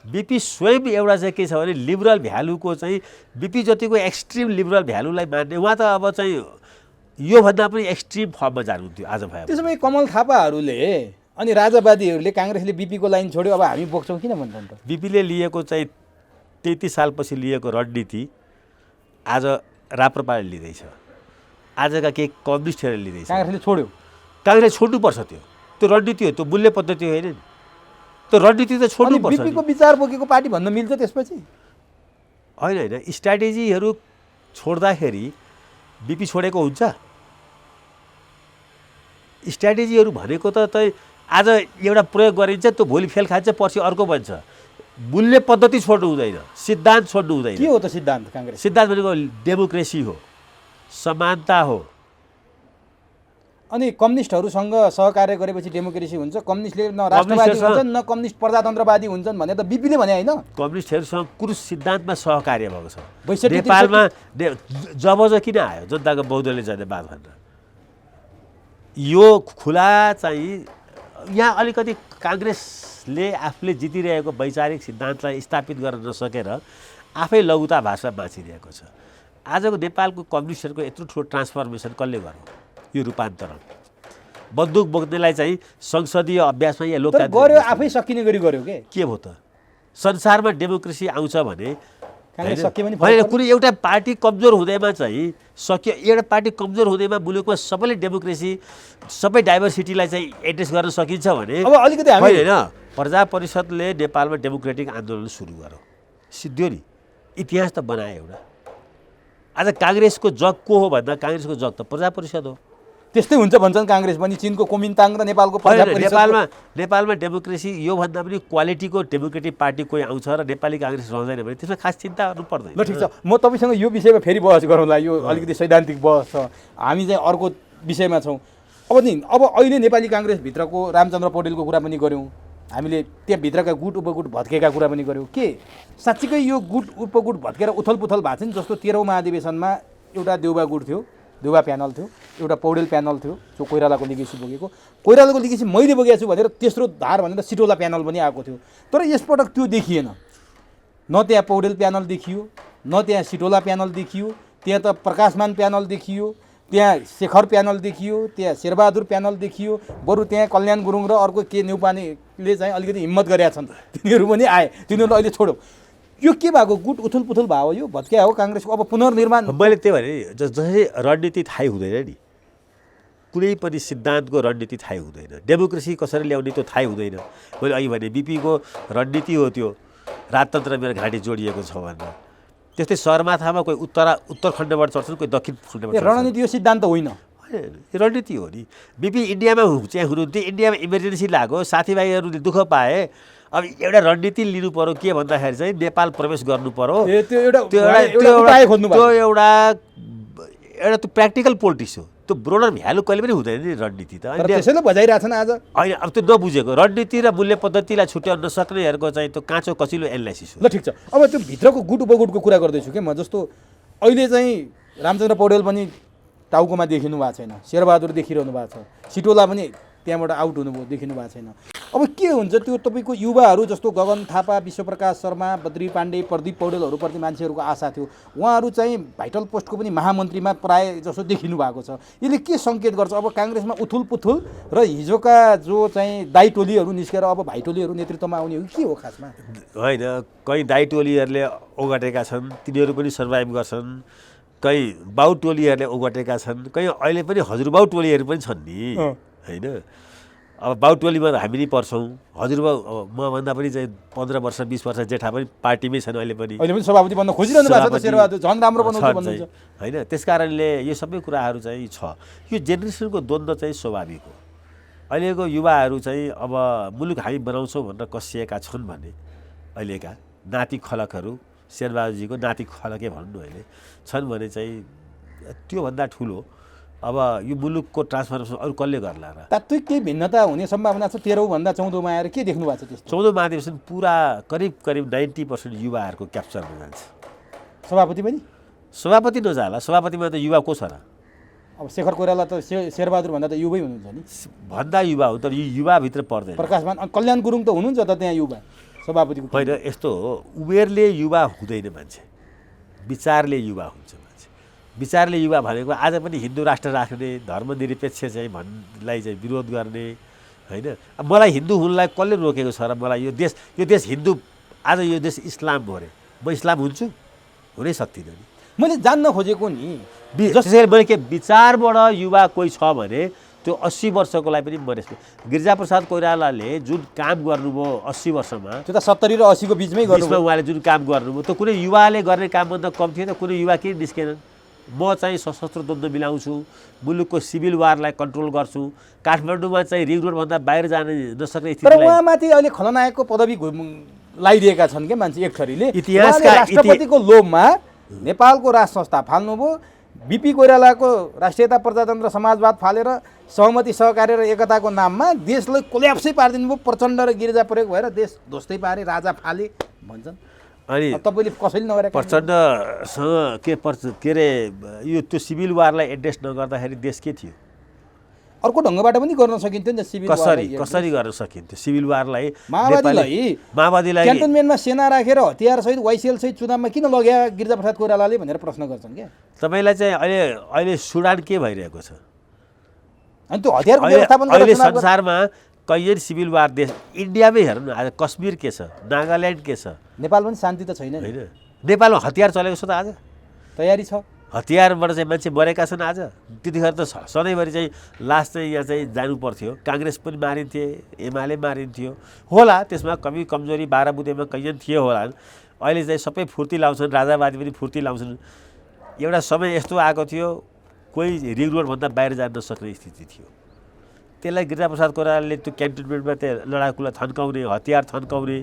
बीपी स्वयं एउटा चाहिँ के छ भने लिबरल भ्यालुको चाहिँ बीपी जतिको एक्सट्रिम लिबरल भ्यालुलाई मान्ने उहाँ त अब चाहिँ योभन्दा पनि एक्सट्रिम फर्ममा जानुहुन्थ्यो आज भए। त्यसो भए कमल थापाहरूले अनि राजावादीहरूले काङ्ग्रेसले बीपीको लाइन छोड्यो, अब हामी बोक्छौँ किन भन्छन् त? बीपीले लिएको चाहिँ 33 सालपछि लिएको रणनीति आज राप्रपाले लिँदैछ, आजका केही कम्युनिस्टहरूले लिँदैछ। काङ्ग्रेसले छोड्यो, काङ्ग्रेस छोड्नुपर्छ। त्यो रणनीति हो, त्यो मूल्य पद्धति होइन नि। त्यो रणनीति त छोड्नुपर्छ। बीपीको विचार बोकेको पार्टी भन्न मिल्छ त्यसपछि? होइन, स्ट्राटेजीहरू छोड्दाखेरि बीपी छोडेको हुन्छ? स्ट्राटेजीहरू भनेको त आज एउटा प्रयोग गरिन्छ, त्यो भोलि फेल खान्छ, पर्सि अर्को बन्छ। मूल्य पद्धति छोड्नु हुँदैन, सिद्धान्त छोड्नु हुँदैन। के हो त सिद्धान्त? काङ्ग्रेस सिद्धान्त भनेको डेमोक्रेसी हो, समानता हो। अनि कम्युनिस्टहरूसँग सहकार्य गरेपछि डेमोक्रेसी हुन्छ? कम्युनिस्टले न राष्ट्रवादी हुन्छन् न कम्युनिस्ट प्रजातन्त्रवादी हुन्छन् भने त बीपीले भने होइन। कम्युनिस्टहरूसँग कुन सिद्धान्तमा सहकार्य भएको छ? 62 नेपालमा जब किन आयो जनताको बहुदलीय जनतावाद भनेर? यो खुला चाहिँ यहाँ अलिकति काङ्ग्रेसले आफूले जितिरहेको वैचारिक सिद्धान्तलाई स्थापित गर्न नसकेर आफै लघुता भाषा बाँचिरहेको छ। आजको नेपालको कम्युनिस्टहरूको यत्रो ठुलो ट्रान्सफर्मेसन कसले गर्यो? यो रूपान्तरण बन्दुक बोक्नेलाई चाहिँ संसदीय अभ्यासमा या लोकतान्त्रिक गर्यो, आफै सकिने गरी गर्यो के भयो त? संसारमा डेमोक्रेसी आउँछ भने काङ्ग्रेस सकियो भने होइन, कुनै एउटा पार्टी कमजोर हुँदैमा चाहिँ सक्यो। एउटा पार्टी कमजोर हुँदैमा मुलुकमा सबैले डेमोक्रेसी, सबै डाइभर्सिटीलाई चाहिँ एड्रेस गर्न सकिन्छ भने अब अलिकति हामी होइन। प्रजा परिषदले नेपालमा डेमोक्रेटिक आन्दोलन सुरु गर्यो, सिद्धियो नि, इतिहास त बनायो एउटा। आज काङ्ग्रेसको जग को हो भन्दा काङ्ग्रेसको जग त प्रजा परिषद हो। त्यस्तै हुन्छ भन्छन् काङ्ग्रेस पनि, चिनको कोमिन्ताङ र नेपालको प्रजा परिषद। नेपालमा डेमोक्रेसी योभन्दा पनि क्वालिटीको डेमोक्रेटिक पार्टी कोही आउँछ र नेपाली काङ्ग्रेस रहँदैन भने त्यसमा खास चिन्ता गर्नु पर्दैन। ल ठिक छ, म तपाईँसँग यो विषयमा फेरि बहस गरौँला। यो अलिकति सैद्धान्तिक बहस छ, हामी चाहिँ अर्को विषयमा छौँ। अब अहिले नेपाली काङ्ग्रेसभित्रको रामचन्द्र पौडेलको कुरा पनि गऱ्यौँ हामीले, त्यहाँभित्रका गुट उपगुट भत्केका कुरा पनि गऱ्यौँ। के साँच्चीकै यो गुट उपगुट भत्केर उथलपुथल भएको छ नि? जस्तो 13औँ महाधिवेशनमा एउटा देउबा गुट थियो, देउबा प्यानल थियो, एउटा पौडेल प्यानल थियो जो कोइरालाको लिगेसी बोकेको। कोइरालाको लिगेसी मैले बोकेको छु भनेर तेस्रो धार भनेर सिटोला प्यानल पनि आएको थियो। तर यसपटक त्यो देखिएन। न त्यहाँ पौडेल प्यानल देखियो, न त्यहाँ सिटोला प्यानल देखियो, त्यहाँ त प्रकाशमान प्यानल देखियो, त्यहाँ शेखर प्यानल देखियो, त्यहाँ शेरबहादुर प्यानल देखियो। बरु त्यहाँ कल्याण गुरुङ र अर्को के न्युपानेले चाहिँ अलिकति हिम्मत गरेका छन्, तिनीहरू पनि आए, तिनीहरू अहिले छोडो। यो के भएको? गुट उथलपुथल भयो, यो भत्क्या हो काङ्ग्रेसको। अब पुनर्निर्माण मैले त्यही भने जसरी रणनीति थाहै हुँदैन नि, कुनै पनि सिद्धान्तको रणनीति थाहै हुँदैन, डेमोक्रेसी कसरी ल्याउने त्यो थाहै हुँदैन। मैले अघि भने बीपीको रणनीति हो त्यो राजतन्त्र मेरो घाँटी जोडिएको छ भनेर। त्यस्तै सगरमाथामा कोही उत्तरखण्डबाट चढ्छन्, कोही दक्षिण खण्डबाट चढ्छन्। रणनीति यो सिद्धान्त होइन, रणनीति हो नि। बीपी इन्डियामा चाहिँ हुनुहुन्थ्यो, इन्डियामा इमर्जेन्सी लाग्यो, साथीभाइहरूले दुःख पाए। अब एउटा रणनीति लिनु पर्यो के भन्दाखेरि चाहिँ नेपाल प्रवेश गर्नु पर्यो। त्यो प्र्याक्टिकल पोलिटिक्स हो। त्यो ब्रोडर भ्यालु कहिले पनि हुँदैन नि रणनीति त। तर त्यसैले बजाइरहेछन् आज। होइन, अब त्यो नबुझेको रणनीति र मूल्य पद्धतिलाई छुट्याउन नसक्नेहरूको चाहिँ त्यो काँचो कचिलो एनालाइसिस हो। ल ठिक छ, अब त्यो भित्रको गुट उपगुटको कुरा गर्दैछु के म। जस्तो अहिले चाहिँ रामचन्द्र पौडेल पनि टाउकोमा देखिनु भएको छैन, शेरबहादुर देखिरहनु भएको छ, सिटोला पनि त्यहाँबाट आउट हुनुभयो, देखिनु भएको छैन। अब के हुन्छ त्यो तपाईँको युवाहरू जस्तो गगन थापा, विश्वप्रकाश शर्मा, बद्री पाण्डे, प्रदीप पौडेलहरूप्रति मान्छेहरूको आशा थियो, उहाँहरू चाहिँ भाइटल पोस्टको पनि महामन्त्रीमा प्राय जसो देखिनु भएको छ। यसले के सङ्केत गर्छ अब काङ्ग्रेसमा उथुल पुथुल र हिजोका जो चाहिँ दाइ टोलीहरू निस्केर अब भाइ टोलीहरू नेतृत्वमा आउने हो के हो खासमा? होइन, कहीँ दाइ टोलीहरूले ओगटेका छन्, तिनीहरू पनि सर्भाइभ गर्छन्, कहीँ बाउ टोलीहरूले ओगटेका छन्, कहीँ अहिले पनि हजुरबाउ टोलीहरू पनि छन् नि होइन। अब बाउ टोलीमा हामी नै पर्छौँ, हजुरबाउ मभन्दा पनि चाहिँ 15 वर्ष 20 वर्ष जेठा पनि पार्टीमै छन् अहिले पनि सभापति बन्न खोजिरहनु भएको छ। शेरबहादुर झन् राम्रो बनाउँछ भन्नुहुन्छ होइन। त्यस कारणले यो सबै कुराहरू चाहिँ छ। यो जेनेरेसनको द्वन्द्व चाहिँ स्वाभाविक हो। अहिलेको युवाहरू चाहिँ अब मुलुक हामी बनाउँछौँ भनेर कसिएका छन् भने अहिलेका नाति खलकहरू, शेरबहादुरजीको नाति खलकै भन्नु अहिले छन् भने चाहिँ त्योभन्दा ठुलो अब यो मुलुकको ट्रान्सफर्मेसन अरू कसले गर्ला र? तात्विक केही भिन्नता हुने सम्भावना छ? 13औं भन्दा 14औंमा आएर के देख्नु भएको छ त्यस्तो? 14औं महाधिवेशन पुरा करिब 90% युवाहरूको क्याप्चरमा जान्छ। सभापति पनि? सभापति नजाला, सभापतिमा त युवा को छ र? अब शेखर कोइराला त शेरबहादुर भन्दा त युवै हुनुहुन्छ नि। भन्दा युवा हो, तर यो युवाभित्र पर्दैन। प्रकाशमान कल्याण गुरुङ त हुनुहुन्छ त त्यहाँ युवा सभापतिको? होइन, यस्तो हो, उमेरले युवा हुँदैन मान्छे, विचारले युवा हुन्छ मान्छे। विचारले युवा भनेको आज पनि हिन्दू राष्ट्र राख्ने, धर्मनिरपेक्ष चाहिँ भन्नलाई चाहिँ विरोध गर्ने होइन। अब मलाई हिन्दू हुनलाई कसले रोकेको छ र? मलाई यो देश हिन्दू, आज यो देश इस्लाम हो अरे, म इस्लाम हुन्छु? हुनै सक्दिनँ नि। मैले जान्न खोजेको नि जसरी मैले के विचारबाट युवा कोही छ भने त्यो 80 वर्षको लागि पनि म रेस्पेक्ट। गिरिजाप्रसाद कोइरालाले जुन काम गर्नुभयो 80 वर्षमा, त्यो त 70 र 80 को बिचमै गर्नुभयो। उहाँले जुन काम गर्नुभयो त्यो कुनै युवाले गर्ने कामभन्दा कम थिएन। कुनै युवा किन निस्केनन्? म चाहिँ सशस्त्र द्वन्द्व मिलाउँछु, मुलुकको सिभिल वारलाई कन्ट्रोल गर्छु, काठमाडौँमा चाहिँ रिङ रोडभन्दा बाहिर जान नसक्ने तर उहाँमाथि अहिले खलनायकको पदवी लगाइदिएका छन् क्या मान्छे एक थरीले। इतिहासका राष्ट्रपतिको लोभमा नेपालको राज संस्था फाल्नुभयो, बिपी कोइरालाको राष्ट्रियता प्रजातन्त्र समाजवाद फालेर सहमति सहकार्य र एकताको नाममा देशलाई कोल्याप्सै पारिदिनु भयो। प्रचण्ड र गिरिजा प्रयोग भएर देश ध्वस्तै पारे, राजा फाले भन्छन्। अनि तपाईँले कसैले नगरेको प्रचण्डसँग के अरे यो त्यो सिभिल वारलाई एड्रेस नगर्दाखेरि देश के थियो? अर्को ढङ्गबाट पनि गर्न सकिन्थ्यो नि त। सिभिल कसरी गर्न सकिन्थ्यो सिभिल वारलाई? माओवादीलाई क्यान्टोनमेन्टमा सेना राखेर हतियार सहित वाइसिएल सहित चुनावमा किन लग्या गिरिजाप्रसाद कोइरालाले भनेर प्रश्न गर्छन् क्या। तपाईँलाई चाहिँ अहिले सुडान के भइरहेको छ? अनि त्यो हतियारको व्यवस्थापन अहिले संसारमा कैयन सिभिल वार देश, इन्डियामै हेर्नु न, आज कश्मीर के छ, नागाल्यान्ड के छ, नेपाल पनि शान्ति त छैन होइन। नेपालमा हतियार चलेको छ त आज, तयारी छ। हतियारबाट चाहिँ मान्छे मरेका छन् आज। त्यतिखेर त सधैँभरि चाहिँ लास चाहिँ यहाँ चाहिँ जानु पर्थ्यो, काङ्ग्रेस पनि मारिन्थे, एमाले मारिन्थ्यो होला, त्यसमा कमी कमजोरी 12 बुँदेमा कैयन थियो होला। अहिले चाहिँ सबै फुर्ती लाउँछन्, राजावादी पनि फुर्ती लाउँछन्। एउटा समय यस्तो आएको थियो कोही रिङ रोडभन्दा बाहिर जान नसक्ने स्थिति थियो। त्यसलाई गिरिजाप्रसाद कोइरालाले त्यो क्यान्टोनमेन्टमा त्यो लडाकुलाई थन्काउने, हतियार थन्काउने।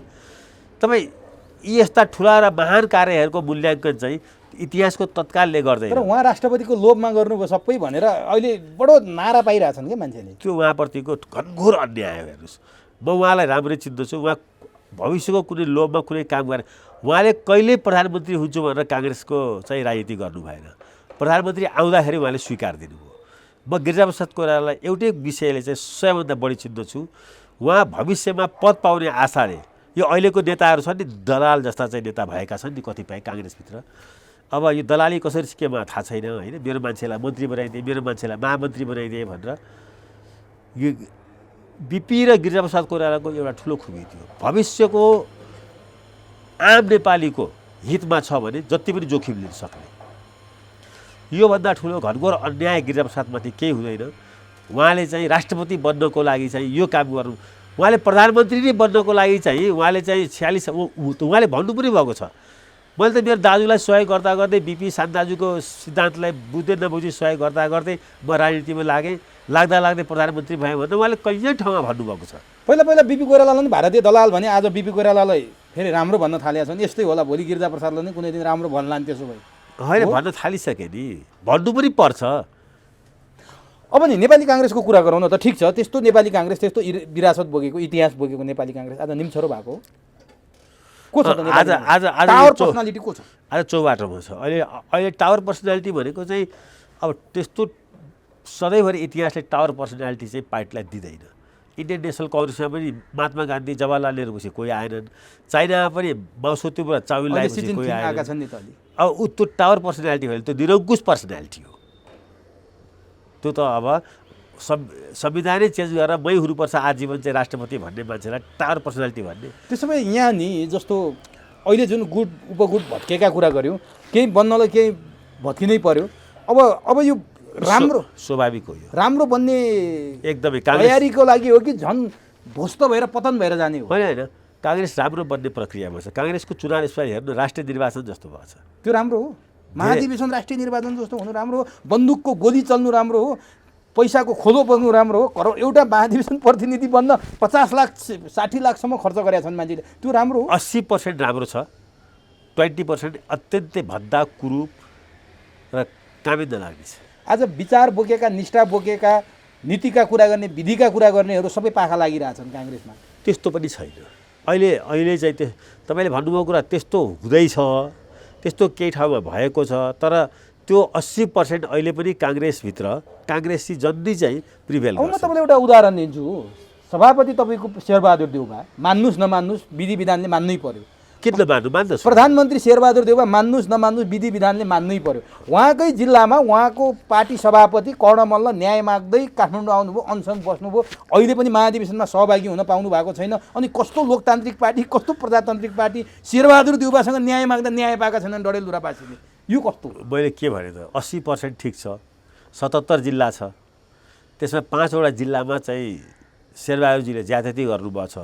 तपाईँ यी यस्ता ठुला र महान कार्यहरूको मूल्याङ्कन चाहिँ इतिहासको तत्कालले गर्दैन। तर उहाँ राष्ट्रपतिको लोभमा गर्नुभयो सबै भनेर अहिले बडो नारा पाइरहेछन् क्या मान्छेले। त्यो उहाँप्रतिको घनघोर अन्याय हो। हेर्नुहोस्, म उहाँलाई राम्रै चिन्दछु। उहाँ भविष्यको कुनै लोभमा कुनै काम गरे, उहाँले कहिले प्रधानमन्त्री हुन्छु भनेर काङ्ग्रेसको चाहिँ राजनीति गर्नु भएन। प्रधानमन्त्री आउँदाखेरि उहाँले स्वीकार दिनुभयो। म गिरिजाप्रसाद कोइरालालाई एउटै विषयले चाहिँ सबैभन्दा बढी चिन्दछु, उहाँ भविष्यमा पद पाउने आशाले, यो अहिलेको नेताहरू छन् नि दलाल जस्ता चाहिँ नेता भएका छन् नि कतिपय काङ्ग्रेसभित्र। अब यो दलाली कसरी सिकेमा थाहा छैन होइन। मेरो मान्छेलाई मन्त्री बनाइदिए, मेरो मान्छेलाई महामन्त्री बनाइदिए भनेर। यो बिपी र गिरिजाप्रसाद कोइरालाको एउटा ठुलो खुबी थियो, भविष्यको आम नेपालीको हितमा छ भने जति पनि जोखिम लिन सक्ने। योभन्दा ठुलो घनघोर अन्याय गिरिजाप्रसादमाथि केही हुँदैन। उहाँले चाहिँ राष्ट्रपति बन्नको लागि चाहिँ यो काम गर्नु, उहाँले प्रधानमन्त्री नै बन्नको लागि चाहिँ उहाँले चाहिँ 46 उहाँले भन्नु पनि भएको छ, मैले त मेरो दाजुलाई सहयोग गर्दा गर्दै बिपी सान्दाजुको सिद्धान्तलाई बुझ्दै नबुझी सहयोग गर्दा गर्दै म राजनीतिमा लाग्दै प्रधानमन्त्री भएँ भनेर उहाँले कहिल्यै ठाउँमा भन्नुभएको छ। पहिला बिपी कोइरालालाई पनि भारतीय दलाल भने आज बिपी कोइरालालाई फेरि राम्रो भन्न थालेका छन्। यस्तै होला, भोलि गिरिजाप्रसादलाई नै कुनै दिन राम्रो भन्लान् त्यसो भए। होइन, भन्न थालिसके नि, भन्नु पनि पर्छ। अब नि नेपाली काङ्ग्रेसको कुरा गरौँ न त। ठिक छ, त्यस्तो नेपाली काङ्ग्रेस त्यस्तो विरासत बोकेको इतिहास बोकेको नेपाली काङ्ग्रेस आज निम्छरो भएको हो। को छ त नेपाली आज आज टावर पर्सनालिटी को छ? आज चौबाटोमा छ। अहिले टावर पर्सनालिटी भनेको चाहिँ अब त्यस्तो सधैँभरि इतिहासले टावर पर्सनालिटी चाहिँ पार्टीलाई दिँदैन। इन्डियन नेसनल कङ्ग्रेसमा पनि महात्मा गान्धी जवाहरलाल नेहरू कोही आएनन्। चाइनामा पनि माओसोतुङबाट चाउमिन लगाएपछि कोही आएनन्। अब त्यो टावर पर्सनालिटी होइन, त्यो निरङ्कुश पर्सनालिटी हो। त्यो त अब संविधानै चेन्ज गरेर मै हुनुपर्छ आजीवन चाहिँ राष्ट्रपति भन्ने मान्छेलाई टावर पर्सनालिटी भन्ने। त्यसो भए यहाँ नि जस्तो अहिले जुन गुट उपगुट भत्केका कुरा गऱ्यौँ, केही बन्नलाई केही भत्किनै पर्यो। अब यो राम्रो स्वाभाविक हो। यो राम्रो बन्ने एकदमै तयारीको लागि हो कि झन् ध्वस्त भएर पतन भएर जाने हो? होइन होइन, काङ्ग्रेस राम्रो बन्ने प्रक्रियामा छ। काङ्ग्रेसको चुनाव यसपालि हेर्नु राष्ट्रिय निर्वाचन जस्तो भएको छ। त्यो राम्रो हो। महाधिवेशन राष्ट्रिय निर्वाचन जस्तो हुनु राम्रो हो। बन्दुकको गोली चल्नु राम्रो हो। पैसाको खोलो बग्नु राम्रो हो। एउटा महाधिवेशन प्रतिनिधि बन्न 50 लाख 60 लाखसम्म खर्च गरेका छन् मान्छेले, त्यो राम्रो हो। 80% राम्रो छ, 20% अत्यन्तै भद्दा कुरूप र कामै नलाग्ने छ। आज विचार बोकेका, निष्ठा बोकेका, नीतिका कुरा गर्ने, विधिका कुरा गर्नेहरू सबै पाखा लागिरहेछन् काङ्ग्रेसमा। त्यस्तो पनि छैन। अहिले चाहिँ तपाईँले भन्नुभएको कुरा त्यस्तो हुँदैछ, त्यस्तो केही ठाउँमा भएको छ। तर त्यो 80% अहिले पनि काङ्ग्रेसभित्र काङ्ग्रेसी जन्दी चाहिँ प्रिभेल गर्छ। म तपाईँलाई एउटा उदाहरण दिन्छु। सभापति तपाईँको शेरबहादुर देउबा, मान्नुहोस् नमान्नुहोस् विधि विधानले मान्नै पर्यो। किन नमान्नु? मान्दछु। प्रधानमन्त्री शेरबहादुर देउबा मान्नुहोस् नमान्नुहोस् विधि विधानले मान्नै पर्यो। उहाँकै जिल्लामा उहाँको पार्टी सभापति कर्णमल्ल न्याय माग्दै काठमाडौँ आउनुभयो, अनसन बस्नुभयो। अहिले पनि महाधिवेशनमा सहभागी हुन पाउनु भएको छैन। अनि कस्तो लोकतान्त्रिक पार्टी, कस्तो प्रजातान्त्रिक पार्टी, शेरबहादुर देउबासँग न्याय माग्दा न्याय पाएका छैनन् डडेलधुरावासीले। यो कस्तो? मैले के भने त 80% ठिक छ। 77 जिल्ला छ, त्यसमा 5वटा जिल्लामा चाहिँ शेरबहादुरजीले ज्यादती गर्नुभएको छ।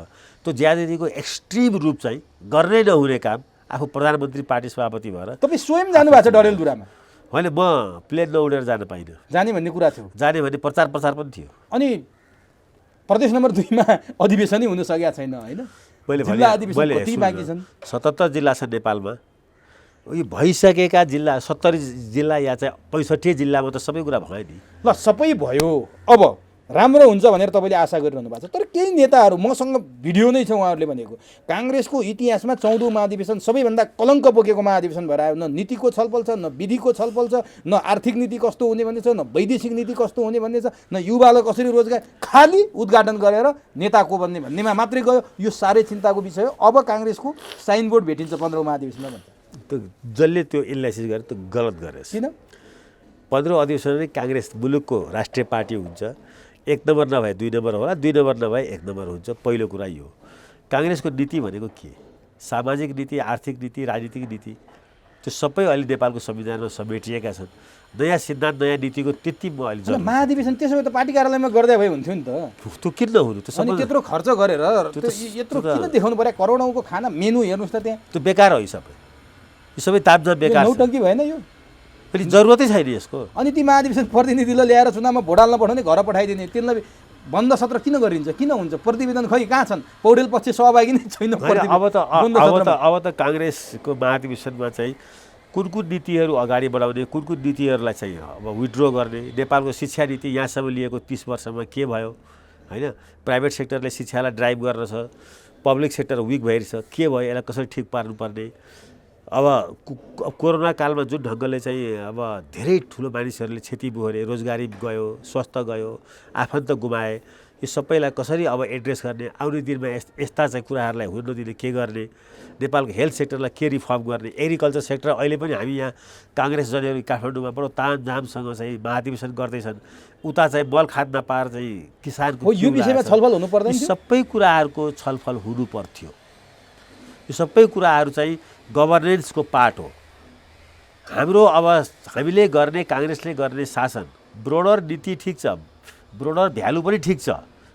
त्यो ज्यादतीको एक्सट्रिम रूप चाहिँ गर्नै नहुने काम आफू प्रधानमन्त्री पार्टी सभापति भएर। तपाईँ स्वयं जानुभएको छ डडेलधुरामा? होइन, म प्लेन नउडेर जान पाइनँ। जाने भन्ने कुरा थियो। जाने भन्ने प्रचार पनि थियो। अनि प्रदेश नम्बर 2 मा अधिवेशनै हुन सकेका छैन होइन? मैले 77 जिल्ला छ नेपालमा। यो भइसकेका जिल्ला 70 जिल्ला या चाहिँ 65 जिल्लामा त सबै कुरा भयो नि। ल सबै भयो, अब राम्रो हुन्छ भनेर तपाईँले आशा गरिरहनु भएको छ। तर केही नेताहरू, मसँग भिडियो नै छ उहाँहरूले भनेको, काङ्ग्रेसको इतिहासमा 14औं महाधिवेशन सबैभन्दा कलङ्क बोकेको महाधिवेशन भएर आयो। न नीतिको छलफल छ, न विधिको छलफल छ, न आर्थिक नीति कस्तो हुने भन्ने छ, न वैदेशिक नीति कस्तो हुने भन्ने छ, न युवालाई कसरी रोजगार, खालि उद्घाटन गरेर नेता को बन्ने भन्नेमा मात्रै गयो। यो साह्रै चिन्ताको विषय हो। अब काङ्ग्रेसको साइनबोर्ड भेटिन्छ 15औं महाधिवेशनमा भन्छ। त्यो जसले त्यो एनालाइसिस गरे त्यो गलत गरेछ। किन? 15औं अधिवेशन नै काङ्ग्रेस मुलुकको राष्ट्रिय पार्टी हुन्छ। 1 नम्बर नभए 2 नम्बर होला, 2 नम्बर नभए 1 नम्बर हुन्छ। पहिलो कुरा यो। काङ्ग्रेसको नीति भनेको के? सामाजिक नीति, आर्थिक नीति, राजनीतिक नीति, त्यो सबै अहिले नेपालको संविधानमा समेटिएका छन्। नयाँ सिद्धान्त, नयाँ नीतिको त्यति म अहिले महाधिवेशन त्यसो भए त पार्टी कार्यालयमा गर्दै भए हुन्थ्यो नि त। त्यो किन नहुनु? त्यो अनि त्यत्रो खर्च गरेर यत्रो किन देखाउनु पर्यो? करोडौँको खाना मेनु हेर्नुहोस् त त्यहाँ। त्यो बेकार हो। यो सबै तामझाम बेकार। नौटङ्की भएन यो? फेरि जरुरतै छैन यसको। अनि ती महाधिवेशन प्रतिनिधिलाई ल्याएर चुनावमा भोट हाल्न पठाउने, घर पठाइदिने, तिनलाई बन्द सत्र किन गरिन्छ? किन हुन्छ? प्रतिवेदन खै कहाँ छन्? पौडेल पक्ष सहभागी नै छैन। अब त काङ्ग्रेसको महाधिवेशनमा चाहिँ कुन नीतिहरू अगाडि बढाउने, कुन नीतिहरूलाई चाहिँ अब विथड्र गर्ने, नेपालको शिक्षा नीति यहाँसम्म लिएको 30 वर्षमा के भयो होइन? प्राइभेट सेक्टरले शिक्षालाई ड्राइभ गर्न छ, पब्लिक सेक्टर विक भइरहेछ, के भयो, यसलाई कसरी ठिक पार्नुपर्ने। अब कोरोना कालमा जुन ढङ्गले चाहिँ अब धेरै ठुलो मानिसहरूले क्षति बेहोरे, रोजगारी गयो, स्वास्थ्य गयो, आफन्त गुमाए, यो सबैलाई कसरी अब एड्रेस गर्ने, आउने दिनमा यस्ता चाहिँ कुराहरूलाई हुन नदिने के गर्ने, नेपालको हेल्थ सेक्टरलाई के रिफर्म गर्ने, एग्रिकल्चर सेक्टर अहिले पनि हामी यहाँ काङ्ग्रेस जनेहरू काठमाडौँमा बडो तामझामसँग चाहिँ महाधिवेशन गर्दैछन्। उता चाहिँ मल खाद नपाएर चाहिँ किसानको यो विषयमा छलफल हुनु पर्दैन। सबै कुराहरूको छलफल हुनु पर्थ्यो। यो सबै कुराहरू चाहिँ गभर्नेन्सको पार्ट हो। हाम्रो अब हामीले गर्ने, काङ्ग्रेसले गर्ने शासन, ब्रोडर नीति ठिक छ, ब्रोडर भ्यालु पनि ठिक छ,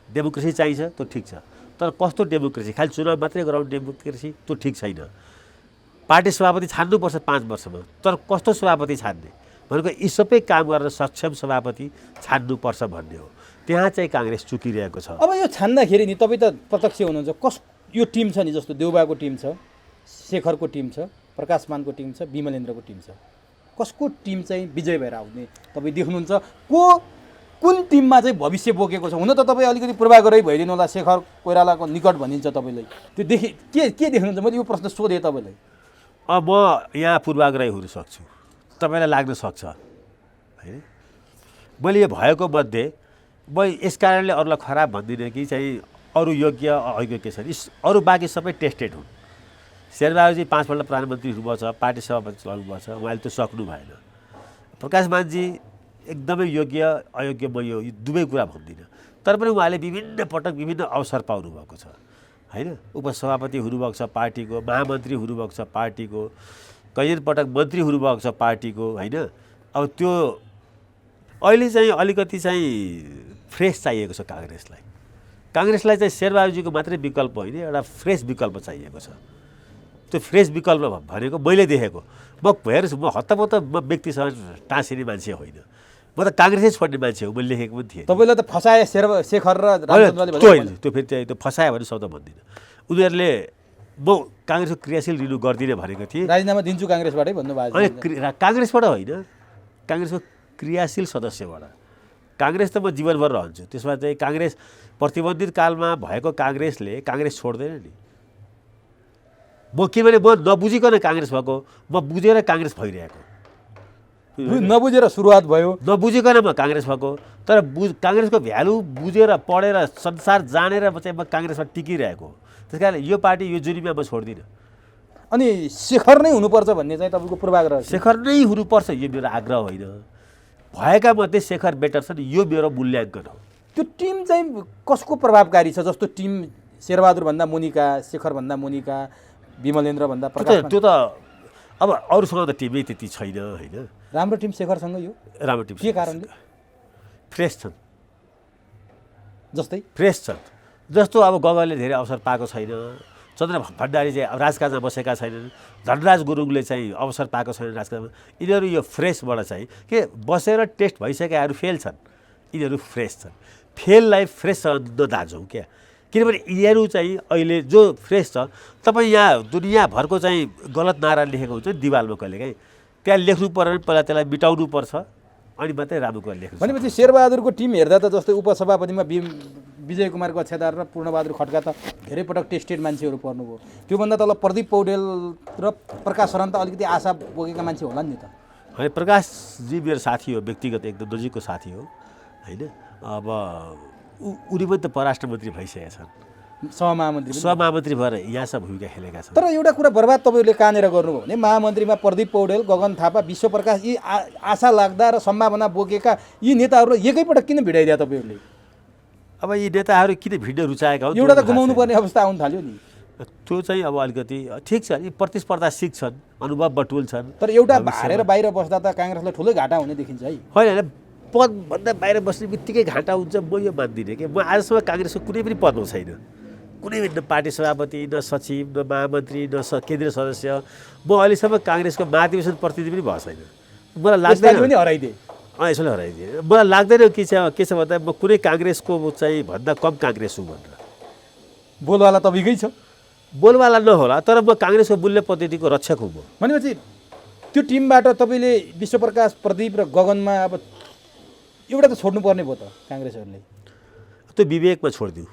डेमोक्रेसी चाहिन्छ, त्यो ठिक छ। तर कस्तो डेमोक्रेसी? खालि चुनाव मात्रै गराउने डेमोक्रेसी त्यो ठिक छैन। पार्टी सभापति छान्नुपर्छ 5 वर्षमा, तर कस्तो सभापति छान्ने भनेको यी सबै काम गर्न सक्षम सभापति छान्नुपर्छ भन्ने हो। त्यहाँ चाहिँ काङ्ग्रेस चुकिरहेको छ। अब यो छान्दाखेरि नि तपाईँ त प्रत्यक्ष हुनुहुन्छ, यो टिम छ नि, जस्तो देउबाको टिम छ, शेखरको टिम छ, प्रकाशमानको टिम छ, विमलेन्द्रको टिम छ, कसको टिम चाहिँ विजय भएर आउने तपाईँ देख्नुहुन्छ? को कुन टिममा चाहिँ भविष्य बोकेको छ? हुन त तपाईँ अलिकति पूर्वाग्रही भइदिनु होला, शेखर कोइरालाको निकट भनिन्छ तपाईँलाई, त्यो के देख्नुहुन्छ? मैले यो प्रश्न सोधेँ तपाईँलाई। म यहाँ पूर्वाग्रही हुन सक्छु, तपाईँलाई लाग्न सक्छ होइन। मैले यो भएको मध्ये म यस कारणले अरूलाई खराब भन्दिनँ कि चाहिँ अरू योग्य अयोग्य छन्, अरू बाँकी सबै टेस्टेड हुन्। शेरबहादुरजी 5 पल्ट प्रधानमन्त्री हुनुभएको छ, पार्टी सभापति चलाउनुभएको छ, उहाँले त्यो सक्नु भएन। प्रकाशमानजी एकदमै योग्य अयोग्य म यो दुवै कुरा भन्दिनँ, तर पनि उहाँले विभिन्न पटक विभिन्न अवसर पाउनुभएको छ होइन। उपसभापति हुनुभएको छ पार्टीको, महामन्त्री हुनुभएको छ पार्टीको, कैयन पटक मन्त्री हुनुभएको छ पार्टीको होइन। अब त्यो अहिले चाहिँ अलिकति चाहिँ फ्रेस चाहिएको छ काङ्ग्रेसलाई। काङ्ग्रेसलाई चाहिँ शेरबहादुरजीको मात्रै विकल्प होइन, एउटा फ्रेस विकल्प चाहिएको छ। त्यो फ्रेस विकल्प भनेको मैले देखेको, म हेर्नुहोस्, म हत्तपत्त म व्यक्तिसँग टाँसिने मान्छे होइन, म त काङ्ग्रेसै छोड्ने मान्छे हो, मैले लेखेको पनि थिएँ। तपाईँलाई त फसाए शेखर र त्यो फेरि त्यो फसायो भने शब्द भन्दिनँ। उनीहरूले म काङ्ग्रेसको क्रियाशील रिन्यू गर्दिनँ भनेको थिएँ, राजीनामा दिन्छु काङ्ग्रेसबाटै भन्नुभएको अनि काङ्ग्रेसबाट होइन, काङ्ग्रेसको क्रियाशील सदस्यबाट। काङ्ग्रेस त म जीवनभर रहन्छु, त्यसमा चाहिँ काङ्ग्रेस प्रतिबन्धित कालमा भएको काङ्ग्रेसले काङ्ग्रेस छोड्दैन नि। म किनभने म नबुझिकन काङ्ग्रेस भएको, म बुझेर काङ्ग्रेस भइरहेको, नबुझेर सुरुवात भयो, नबुझिकन म काङ्ग्रेस भएको, तर काङ्ग्रेसको भ्यालु बुझेर पढेर संसार जानेर चाहिँ म काङ्ग्रेसमा टिकिरहेको। त्यस कारण यो पार्टी यो जुनीमा म छोड्दिनँ। अनि शेखर नै हुनुपर्छ भन्ने चाहिँ तपाईँको पूर्वाग्रह? शेखर नै हुनुपर्छ यो मेरो आग्रह होइन, भएका मध्ये शेखर बेटर छन्, यो मेरो मूल्याङ्कन हो। त्यो टिम चाहिँ कसको प्रभावकारी छ? जस्तो टिम शेरबहादुरभन्दा मुनिका, शेखरभन्दा मुनिका, विमलेन्द्रभन्दा प्रकाश, त्यो त अब अरूसँग त टिमै त्यति छैन होइन। राम्रो टिम शेखरसँग यो? राम्रो टिम के कारणले? फ्रेस छन्, जस्तै फ्रेस छन्। जस्तो अब गगनले धेरै अवसर पाएको छैन, चन्द्र भण्डारी चाहिँ राजकाजमा बसेका छैनन्, धनराज गुरुङले चाहिँ अवसर पाएको छैन राजकाजमा। यिनीहरू यो फ्रेसबाट चाहिँ के बसेर टेस्ट भइसकेकाहरू फेल छन्, यिनीहरू फ्रेस छन्। फेललाई फ्रेससँग नदाजौँ क्या, किनभने यिनीहरू चाहिँ अहिले जो फ्रेस छ, तपाईँ यहाँ दुनियाँभरको चाहिँ गलत नारा लेखेको हुन्छ दिवालमा कहिलेकाहीँ, त्यहाँ लेख्नु पऱ्यो भने पहिला त्यसलाई मिटाउनु पर्छ, अनि मात्रै राम्रो कुरा लेख्नु। भनेपछि शेरबहादुरको टिम हेर्दा त जस्तै उपसभापतिमा विजय कुमार गच्छेदार र पूर्णबहादुर खड्का त धेरै पटक टेस्टेड मान्छेहरू पर्नुभयो। त्योभन्दा तल प्रदीप पौडेल र प्रकाश शरण त अलिकति आशा बोकेका मान्छे होला नि त? होइन, प्रकाशजी मेरो साथी हो, व्यक्तिगत एकदम नजिकको साथी हो होइन। अब उनी पनि त परराष्ट्र मन्त्री भइसकेका छन्, सहमहामन्त्री भएर यहाँसम्म भूमिका खेलेका छन्। तर एउटा कुरा बर्बाद तपाईँहरूले कहाँनिर गर्नुभयो भने महामन्त्रीमा प्रदीप पौडेल, गगन थापा, विश्व प्रकाश, यी आशा लाग्दा र सम्भावना बोकेका यी नेताहरूलाई एकैपटक किन भिडाइदिया तपाईँहरूले? अब यी नेताहरू किन भिड्न रुचाएका हुन्? एउटा त गुमाउनु पर्ने अवस्था आउनु थाल्यो नि। त्यो चाहिँ अब अलिकति ठिक छ, यी प्रतिस्पर्धा सिक्छन्, अनुभव बटुल्छन्। तर एउटा हारेर बाहिर बस्दा त काङ्ग्रेसलाई ठुलै घाटा हुने देखिन्छ है। होइन, पदभन्दा बाहिर बस्ने बित्तिकै घाटा हुन्छ, म यो मान्दिनँ कि। म आजसम्म काङ्ग्रेसको कुनै पनि पदमा छैन, कुनै न पार्टी सभापति, न सचिव, न महामन्त्री, न केन्द्रीय सदस्य। म अहिलेसम्म काङ्ग्रेसको महाधिवेशन प्रतिनिधि पनि भएको छैन। मलाई लाग्दैन हराइदिए, यसोले हराइदिए। मलाई लाग्दैन के छ भन्दा म कुनै काङ्ग्रेसको चाहिँ भन्दा कम काङ्ग्रेस हुँ भनेर। बोलवाला तपाईँकै छ? बोलवाला नहोला, तर म काङ्ग्रेसको मूल्य पद्धतिको रक्षक हुँ। म भनेपछि त्यो टिमबाट तपाईँले विश्वप्रकाश, प्रदीप र गगनमा अब एउटा त छोड्नुपर्ने भयो त काङ्ग्रेसहरूले। त्यो विवेकमा छोडिदिउँ।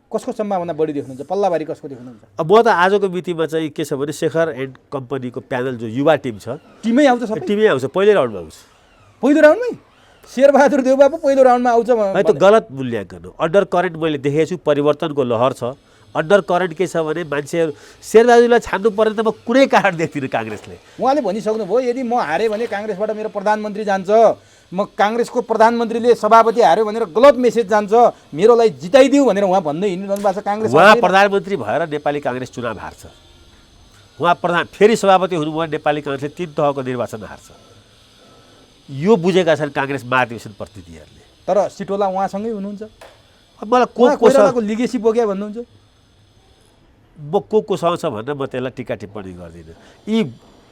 कसको सम्भावना बढी देख्नुहुन्छ? पल्लाबारी कसको देख्नुहुन्छ? अब म त आजको मितिमा चाहिँ के छ भने शेखर एन्ड कम्पनीको प्यानल जो युवा टिम छ, टिमै आउँछ, टिमै आउँछ, पहिलो राउन्डमा आउँछ। पहिलो राउन्डमै शेरबहादुर देउबा पो पहिलो राउन्डमा आउँछ? है त गलत मूल्याङ्कन हो। अन्डर करेन्ट मैले देखेको छु, परिवर्तनको लहर छ। अन्डर करेन्ट के छ भने मान्छेहरू शेरबहादुरलाई छान्नु पर्ने त म कुनै कारण देख्दिनँ काङ्ग्रेसले। उहाँले भनिसक्नुभयो, यदि म हारेँ भने काङ्ग्रेसबाट मेरो प्रधानमन्त्री जान्छ, म काङ्ग्रेसको प्रधानमन्त्रीले सभापति हार्यो भनेर गलत मेसेज जान्छ, मेरोलाई जिताइदिउ भनेर उहाँ भन्दै हिँडिरहनु भएको छ। काङ्ग्रेस उहाँ प्रधानमन्त्री भएर नेपाली काङ्ग्रेस चुनाव हार्छ, उहाँ फेरि सभापति हुनुभयो नेपाली काङ्ग्रेसले 3 तहको निर्वाचन हार्छ। यो बुझेका छन् काङ्ग्रेस महाधिवेशन प्रतिनिधिहरूले। तर सिटोला उहाँसँगै हुनुहुन्छ। मलाई कोइरालाको लिगेसी बोक्या भन्नुहुन्छ? म कोसँग छ भनेर म त्यसलाई टिका टिप्पणी गर्दिनँ। यी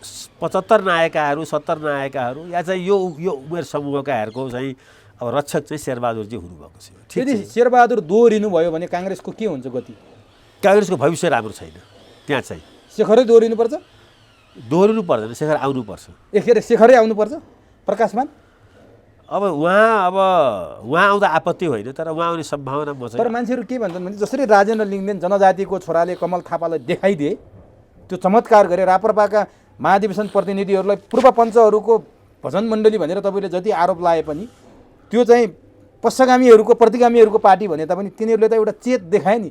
75 नायकहरू, 70 नायकहरू या चाहिँ यो उमेर समूहकाहरूको चाहिँ अब रक्षक चाहिँ शेरबहादुरजी हुनुभएको छ। यदि शेरबहादुर दोहोरिनु भयो भने काङ्ग्रेसको के हुन्छ गति? काङ्ग्रेसको भविष्य राम्रो छैन त्यहाँ चाहिँ। शेखरै दोहोरिनुपर्छ? दोहोरिनु पर्दैन, शेखर आउनुपर्छ। शेखरै आउनुपर्छ? प्रकाशमान अब उहाँ आउँदा आपत्ति होइन, तर उहाँ आउने सम्भावना म तर चाहिँ मान्छेहरू के भन्छन् भने जसरी राजेन्द्र लिङ्गदेन जनजातिको छोराले कमल थापालाई देखाइदिए, त्यो चमत्कार गरे, राप्रपाका महाधिवेशन प्रतिनिधिहरूलाई पूर्व पञ्चहरूको भजन मण्डली भनेर तपाईँले जति आरोप लाए पनि त्यो चाहिँ पश्चगामीहरूको प्रतिगामीहरूको पार्टी भने तापनि तिनीहरूले त एउटा चेत देखाए नि।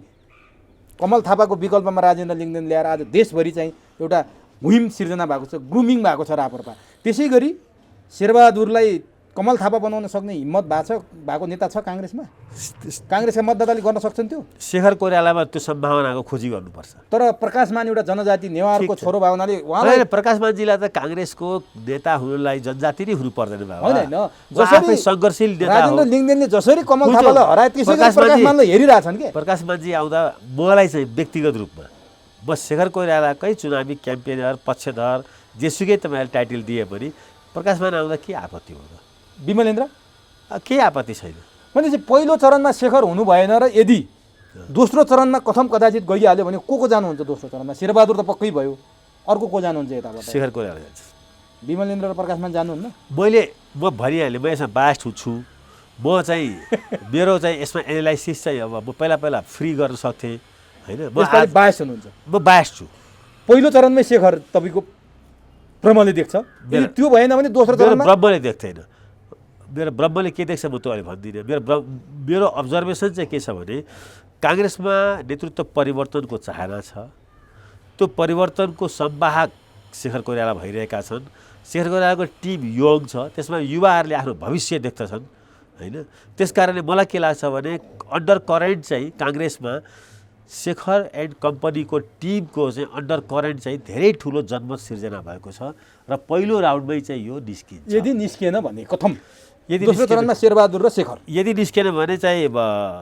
कमल थापाको विकल्पमा राजेन्द्र लिङ्गदेन ल्याएर आज देशभरि चाहिँ एउटा मुहिम सिर्जना भएको छ, ग्रुमिङ भएको छ राप्रपा। त्यसै गरी शेरबहादुरलाई कमल थापा बनाउन सक्ने हिम्मत भएको नेता छ काङ्ग्रेसमा? काङ्ग्रेसका मतदाताले गर्न सक्छन् त्यो? शेखर कोइरालामा त्यो सम्भावनाको खोजी गर्नुपर्छ। तर प्रकाशमान एउटा जनजाति नेवारको छोरो भयो हुनाले उहाँलाई होइन, प्रकाशमानजीलाई त काङ्ग्रेसको नेता हुनुलाई जनजाति नै हुनु पर्दैन बाबा। होइन, जसरी सङ्घर्षशील नेता हो। राजेन्द्र लिङ्गदेनले जसरी कमल थापालाई हराए त्यसै गरी प्रकाशमानलाई हेरिरहेछन् के? प्रकाशमानजी आउँदा मलाई चाहिँ व्यक्तिगत रूपमा म शेखर कोइरालाकै चुनावी क्याम्पेनर पक्षधर जेसुकै तपाईँले टाइटल दिए पनि प्रकाशमान आउँदा के आपत्ति हो र? विमलेन्द्र केही आपत्ति छैन। भने चाहिँ पहिलो चरणमा शेखर हुनु भएन र यदि दोस्रो चरणमा कथम कदाचित गइहाल्यो भने को जानुहुन्छ दोस्रो चरणमा? शेरबहादुर त पक्कै भयो, अर्को को जानुहुन्छ यताबाट? शेखर कोइराला जान्छ। विमलेन्द्र र प्रकाशमान जानुहुन्न? म भनिहालेँ, म यसमा बास्ट छु। म चाहिँ मेरो चाहिँ यसमा एनालाइसिस चाहिँ अब म पहिला फ्री गर्न सक्थेँ होइन। बायस हुनुहुन्छ? म बास्ट छु। पहिलो चरणमै शेखर तपाईँको ब्रह्मले देख्छ, त्यो भएन भने दोस्रो चरणमा? ब्रह्मले देख्दैन। मेरो ब्रह्मले के देख्छ म त्यो अहिले भन्दिनँ। मेरो अब्जर्भेसन चाहिँ के छ भने काङ्ग्रेसमा नेतृत्व परिवर्तनको चाहना छ। त्यो परिवर्तनको संवाहक शेखर कोइराला भइरहेका छन्। शेखर कोइरालाको टिम यङ छ, त्यसमा युवाहरूले आफ्नो भविष्य देख्दछन् होइन। त्यसकारणले मलाई के लाग्छ भने अन्डर करेन्ट चाहिँ काङ्ग्रेसमा शेखर एन्ड कम्पनीको टिमको चाहिँ अन्डर करेन्ट चाहिँ धेरै ठुलो जनमत सिर्जना भएको छ र पहिलो राउन्डमै चाहिँ यो निस्किन्छ। यदि निस्किएन भने कथम? यदि दोस्रो चरणमा शेरबहादुर र शेखर? यदि निस्किएन भने चाहिँ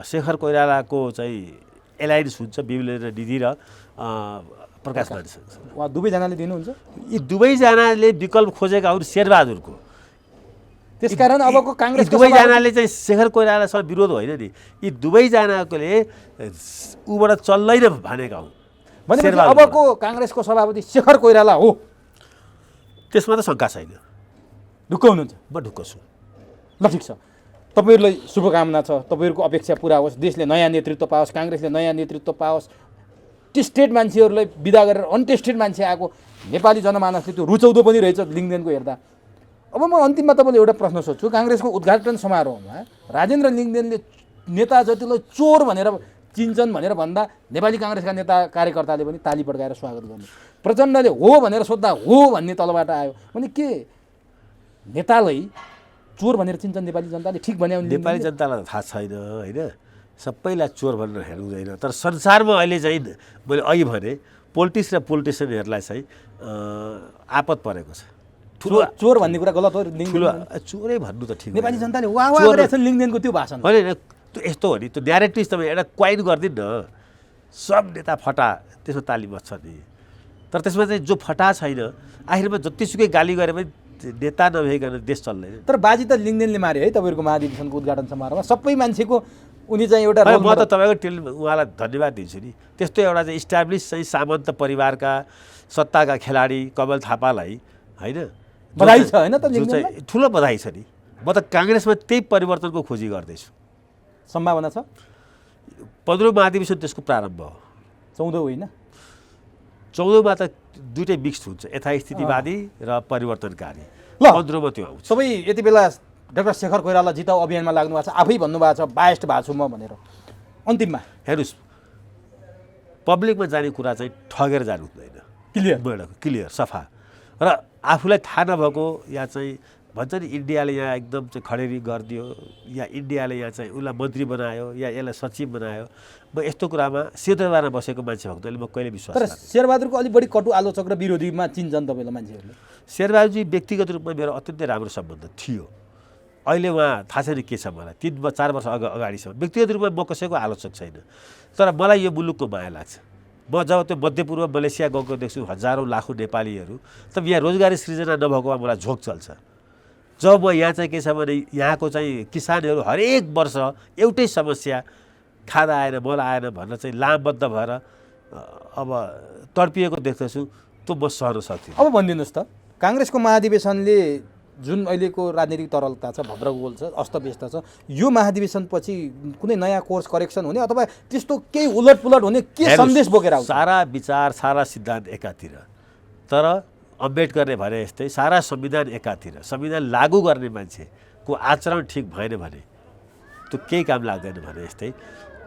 शेखर कोइरालाको चाहिँ एलायन्स हुन्छ विमलेन्द्र दिदी र प्रकाशमानसँग। उहाँ दुवैजनाले दिनुहुन्छ? यी दुवैजनाले विकल्प खोजेका हुन् शेरबहादुरको। त्यसकारण अबको काङ्ग्रेस दुवैजनाले चाहिँ शेखर कोइरालासँग विरोध होइन नि, यी दुवैजनाकोले ऊबाट चल्दैन भनेका हुन्। भनेपछि अबको काङ्ग्रेसको सभापति शेखर कोइराला हो? त्यसमा त शङ्का छैन। ढुक्क हुनुहुन्छ? म ढुक्क छु। ल ठिक छ, तपाईँहरूलाई शुभकामना छ, तपाईँहरूको अपेक्षा पुरा होस्, देशले नयाँ नेतृत्व पाओस्, काङ्ग्रेसले नयाँ नेतृत्व पाओस्, टेस्टेड मान्छेहरूलाई विदा गरेर अनटेस्टेड मान्छे आएको नेपाली जनमानसले त्यो रुचाउँदो पनि रहेछ लिङ्गदेनको हेर्दा। अब म अन्तिममा तपाईँले एउटा प्रश्न सोध्छु। काङ्ग्रेसको उद्घाटन समारोहमा राजेन्द्र लिङ्गदेनले नेता जतिलाई चोर भनेर चिन्छन् भनेर भन्दा नेपाली काङ्ग्रेसका नेता कार्यकर्ताले पनि ताली पड्काएर स्वागत गर्नु, प्रचण्डले हो भनेर सोद्धा हो भन्ने तलबाट आयो भने के नेतालाई चोर भनेर चिन्छन् नेपाली जनताले? ठिक भने नेपाली जनतालाई थाहा छैन होइन, सबैलाई चोर भनेर हेर्नु हुँदैन। तर संसारमा अहिले चाहिँ मैले अघि भने पोलिटिक्स र पोलिटिसियनहरूलाई चाहिँ आपत परेको छ। चोर भन्ने कुरा गलत हो? ठुलो चोरै भन्नु त ठिक। नेपाली जनताले वाह वाह गरेछन् लिङ्गदेनको त्यो भाषण। होइन त्यो यस्तो हो नि, त्यो न्यारेटिभ तपाईँ एउटा क्वाइन गरिदिनु न, सब नेता फटा त्यसमा ताली बज्छ नि। तर त्यसमा चाहिँ जो फटा छैन, आखिरमा जतिसुकै गाली गरे पनि नेता नभइकन देश चल्दैन। तर बाजी त लिङ्गदेनले मार्यो है तपाईँहरूको महाधिवेशनको उद्घाटन समारोहमा। सबै मान्छेको उनी चाहिँ एउटा म त तपाईँको उहाँलाई धन्यवाद दिन्छु नि। त्यस्तो एउटा चाहिँ इस्टाब्लिस चाहिँ सामन्त परिवारका सत्ताका खेलाडी कमल थापालाई होइन बधाई छ होइन त? चाहिँ ठुलो बधाई छ नि। म त काङ्ग्रेसमा त्यही परिवर्तनको खोजी गर्दैछु। सम्भावना छ? 15औं महाधिवेशन त्यसको प्रारम्भ हो। 14 होइन? 14मा त दुइटै मिक्स हुन्छ, यथास्थितिवादी र परिवर्तनकारी। ल 15मा त्यो आउँछ। सबै यति बेला डाक्टर शेखर कोइराला जिताउ अभियानमा लाग्नु भएको छ, आफै भन्नुभएको छ बायस्ड भएको छु म भनेर। अन्तिममा हेर्नुहोस्, पब्लिकमा जाने कुरा चाहिँ ठगेर जानु हुँदैन, क्लियर सफा। र आफूलाई थाहा नभएको या चाहिँ भन्छ नि इन्डियाले यहाँ एकदम चाहिँ खडेरी गरिदियो, या इन्डियाले यहाँ चाहिँ उसलाई मन्त्री बनायो, या यसलाई सचिव बनायो, म यस्तो कुरामा सिंहदरबारमा बसेको मान्छे भएको तैँले म कहिले विश्वास तर शेरबहादुरको अलिक बढी कटु आलोचक र विरोधीमा चिन्छन् तपाईँलाई मान्छेहरूले? शेरबहादुरजी व्यक्तिगत रूपमा मेरो अत्यन्तै राम्रो सम्बन्ध थियो। अहिले उहाँ थाहा छैन के छ मलाई, 3-4 वर्ष अगाडिसम्म व्यक्तिगत रूपमा म कसैको आलोचक छैन। तर मलाई यो मुलुकको माया लाग्छ। म जब त्यो मध्यपूर्व मलेसिया गएको देख्छु हजारौँ लाखौँ नेपालीहरू, तब यहाँ रोजगारी सृजना नभएकोमा मलाई झोक चल्छ। जब म यहाँ चाहिँ के छ भने यहाँको चाहिँ किसानहरू हरेक वर्ष एउटै समस्या, खादा आएन मल आएन भनेर चाहिँ लामबद्ध भएर अब तडपिएको देख्दछु, त्यो म सहन सक्दिनँ। अब भनिदिनुहोस् त, काङ्ग्रेसको महाधिवेशनले जुन अहिलेको राजनीतिक तरलता छ, भद्रगोल छ, अस्तव्यस्त छ, यो महाधिवेशनपछि कुनै नयाँ कोर्स करेक्सन हुने अथवा त्यस्तो केही उलटपुलट हुने के सन्देश बोकेर आउँछ? सारा विचार सारा सिद्धान्त एकातिर, तर अम्बेडकरले भने जस्तै सारा संविधान एकातिर, संविधान लागू गर्ने मान्छेको आचरण ठिक भएन भने त्यो केही काम लाग्दैन भने जस्तै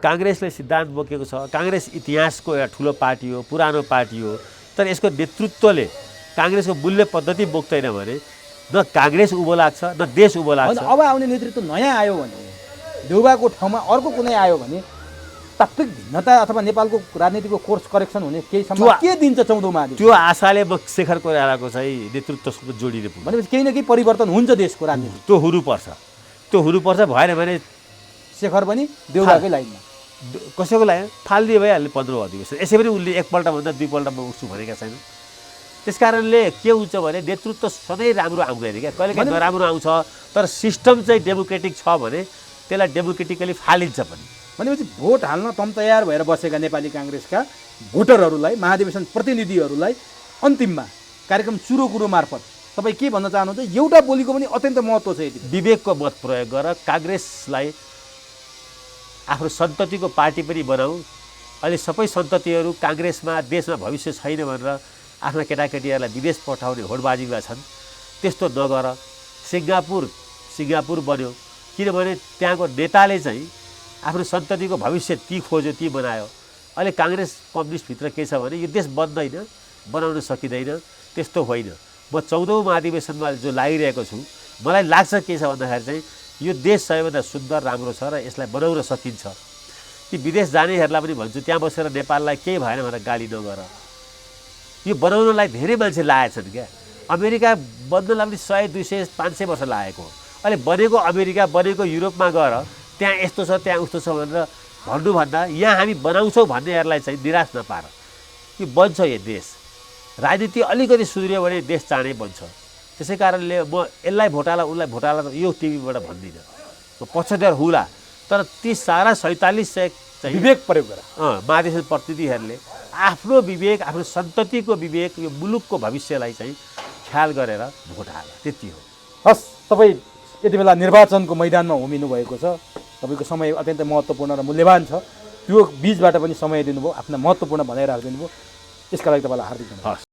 काङ्ग्रेसले सिद्धान्त बोकेको छ। काङ्ग्रेस इतिहासको एउटा ठुलो पार्टी हो, पुरानो पार्टी हो, तर यसको नेतृत्वले काङ्ग्रेसको मूल्य पद्धति बोक्दैन भने न काङ्ग्रेस उँभो लाग्छ न देश उँभो लाग्छ। अब आउने नेतृत्व नयाँ आयो भने, देउबाको ठाउँमा अर्को कुनै आयो भने तात्विक भिन्नता अथवा नेपालको राजनीतिको कोर्स करेक्सन हुने केही सम्भावना के दिन्छ 14औं महाधिवेशन? त्यो आशाले म शेखर कोइरालाको चाहिँ नेतृत्वसँग जोडिने पुग्छ। भनेपछि केही न केही परिवर्तन हुन्छ देशको राजनीति, त्यो हुनुपर्छ, त्यो हुनुपर्छ। भएन भने शेखर पनि देउबाकै लाइनमा कसैको लागि फाल्दिए भइहाल्ने 15औं अधिवेशन। यसै पनि उनले एकपल्टभन्दा दुईपल्टमा उठ्छु भनेका छैन। त्यस कारणले के हुन्छ भने नेतृत्व सधैँ राम्रो आउँदैन क्या, कहिलेकाहीँ नराम्रो आउँछ, तर सिस्टम चाहिँ डेमोक्रेटिक छ भने त्यसलाई डेमोक्रेटिकली फालिन्छ पनि। भनेपछि भोट हाल्न तम तयार भएर बसेका नेपाली काङ्ग्रेसका भोटरहरूलाई, महाधिवेशन प्रतिनिधिहरूलाई अन्तिममा कार्यक्रम चुरो कुरो मार्फत तपाईँ के भन्न चाहनुहुन्छ? एउटा बोलीको पनि अत्यन्त महत्त्व छ। यति विवेकको मत प्रयोग गरेर काङ्ग्रेसलाई आफ्नो सन्ततिको पार्टी पनि बनाऊ। अहिले सबै सन्ततिहरू काङ्ग्रेसमा देशमा भविष्य छैन भनेर आफ्ना केटाकेटीहरूलाई विदेश पठाउने होडबाजीमा छन्। त्यस्तो नगर। सिङ्गापुर बन्यो किनभने त्यहाँको नेताले चाहिँ आफ्नो सन्ततिको भविष्य ती खोज्यो, ती बनायो। अहिले काङ्ग्रेस कम्युनिस्टभित्र के छ भने यो देश बन्दैन, बनाउन सकिँदैन, त्यस्तो होइन। म 14औं महाधिवेशनमा जो लागिरहेको छु, मलाई लाग्छ के छ भन्दाखेरि चाहिँ यो देश सबैभन्दा सुन्दर राम्रो छ र यसलाई बनाउन सकिन्छ। ती विदेश जानेहरूलाई पनि भन्छु, त्यहाँ बसेर नेपाललाई केही भएन भनेर गाली नगर। यो बनाउनलाई धेरै मान्छे लागेछन् क्या। अमेरिका बन्नलाई पनि 100, 200, 500 वर्ष लागेको। अहिले बनेको अमेरिका, बनेको युरोपमा गएर त्यहाँ यस्तो छ त्यहाँ उस्तो छ भनेर भन्नुभन्दा यहाँ हामी बनाउँछौँ भन्नेहरूलाई चाहिँ निराश नपार। यो बन्छ यो देश। राजनीति अलिकति सुध्रियो भने देश चाँडै बन्छ। त्यसै कारणले म यसलाई भोटाला उनलाई भोटाला यो टिभीबाट भन्दिनँ, म पक्षधर हुला। तर ती सारा 47 चाहिँ विवेक प्रयोग गरेर महाधिवेशन प्रतिनिधिहरूले आफ्नो विवेक, आफ्नो सन्ततिको विवेक, यो मुलुकको भविष्यलाई चाहिँ ख्याल गरेर भोट हाल, त्यति हो। हस्, तपाईँ यति बेला निर्वाचनको मैदानमा उभिनु भएको छ। तपाईँको समय अत्यन्त महत्त्वपूर्ण र मूल्यवान छ। त्यो बिचबाट पनि समय दिनुभयो, आफ्ना महत्त्वपूर्ण भनाइ राखिदिनु भयो। यसका लागि तपाईँलाई हार्दिक धन्यवाद।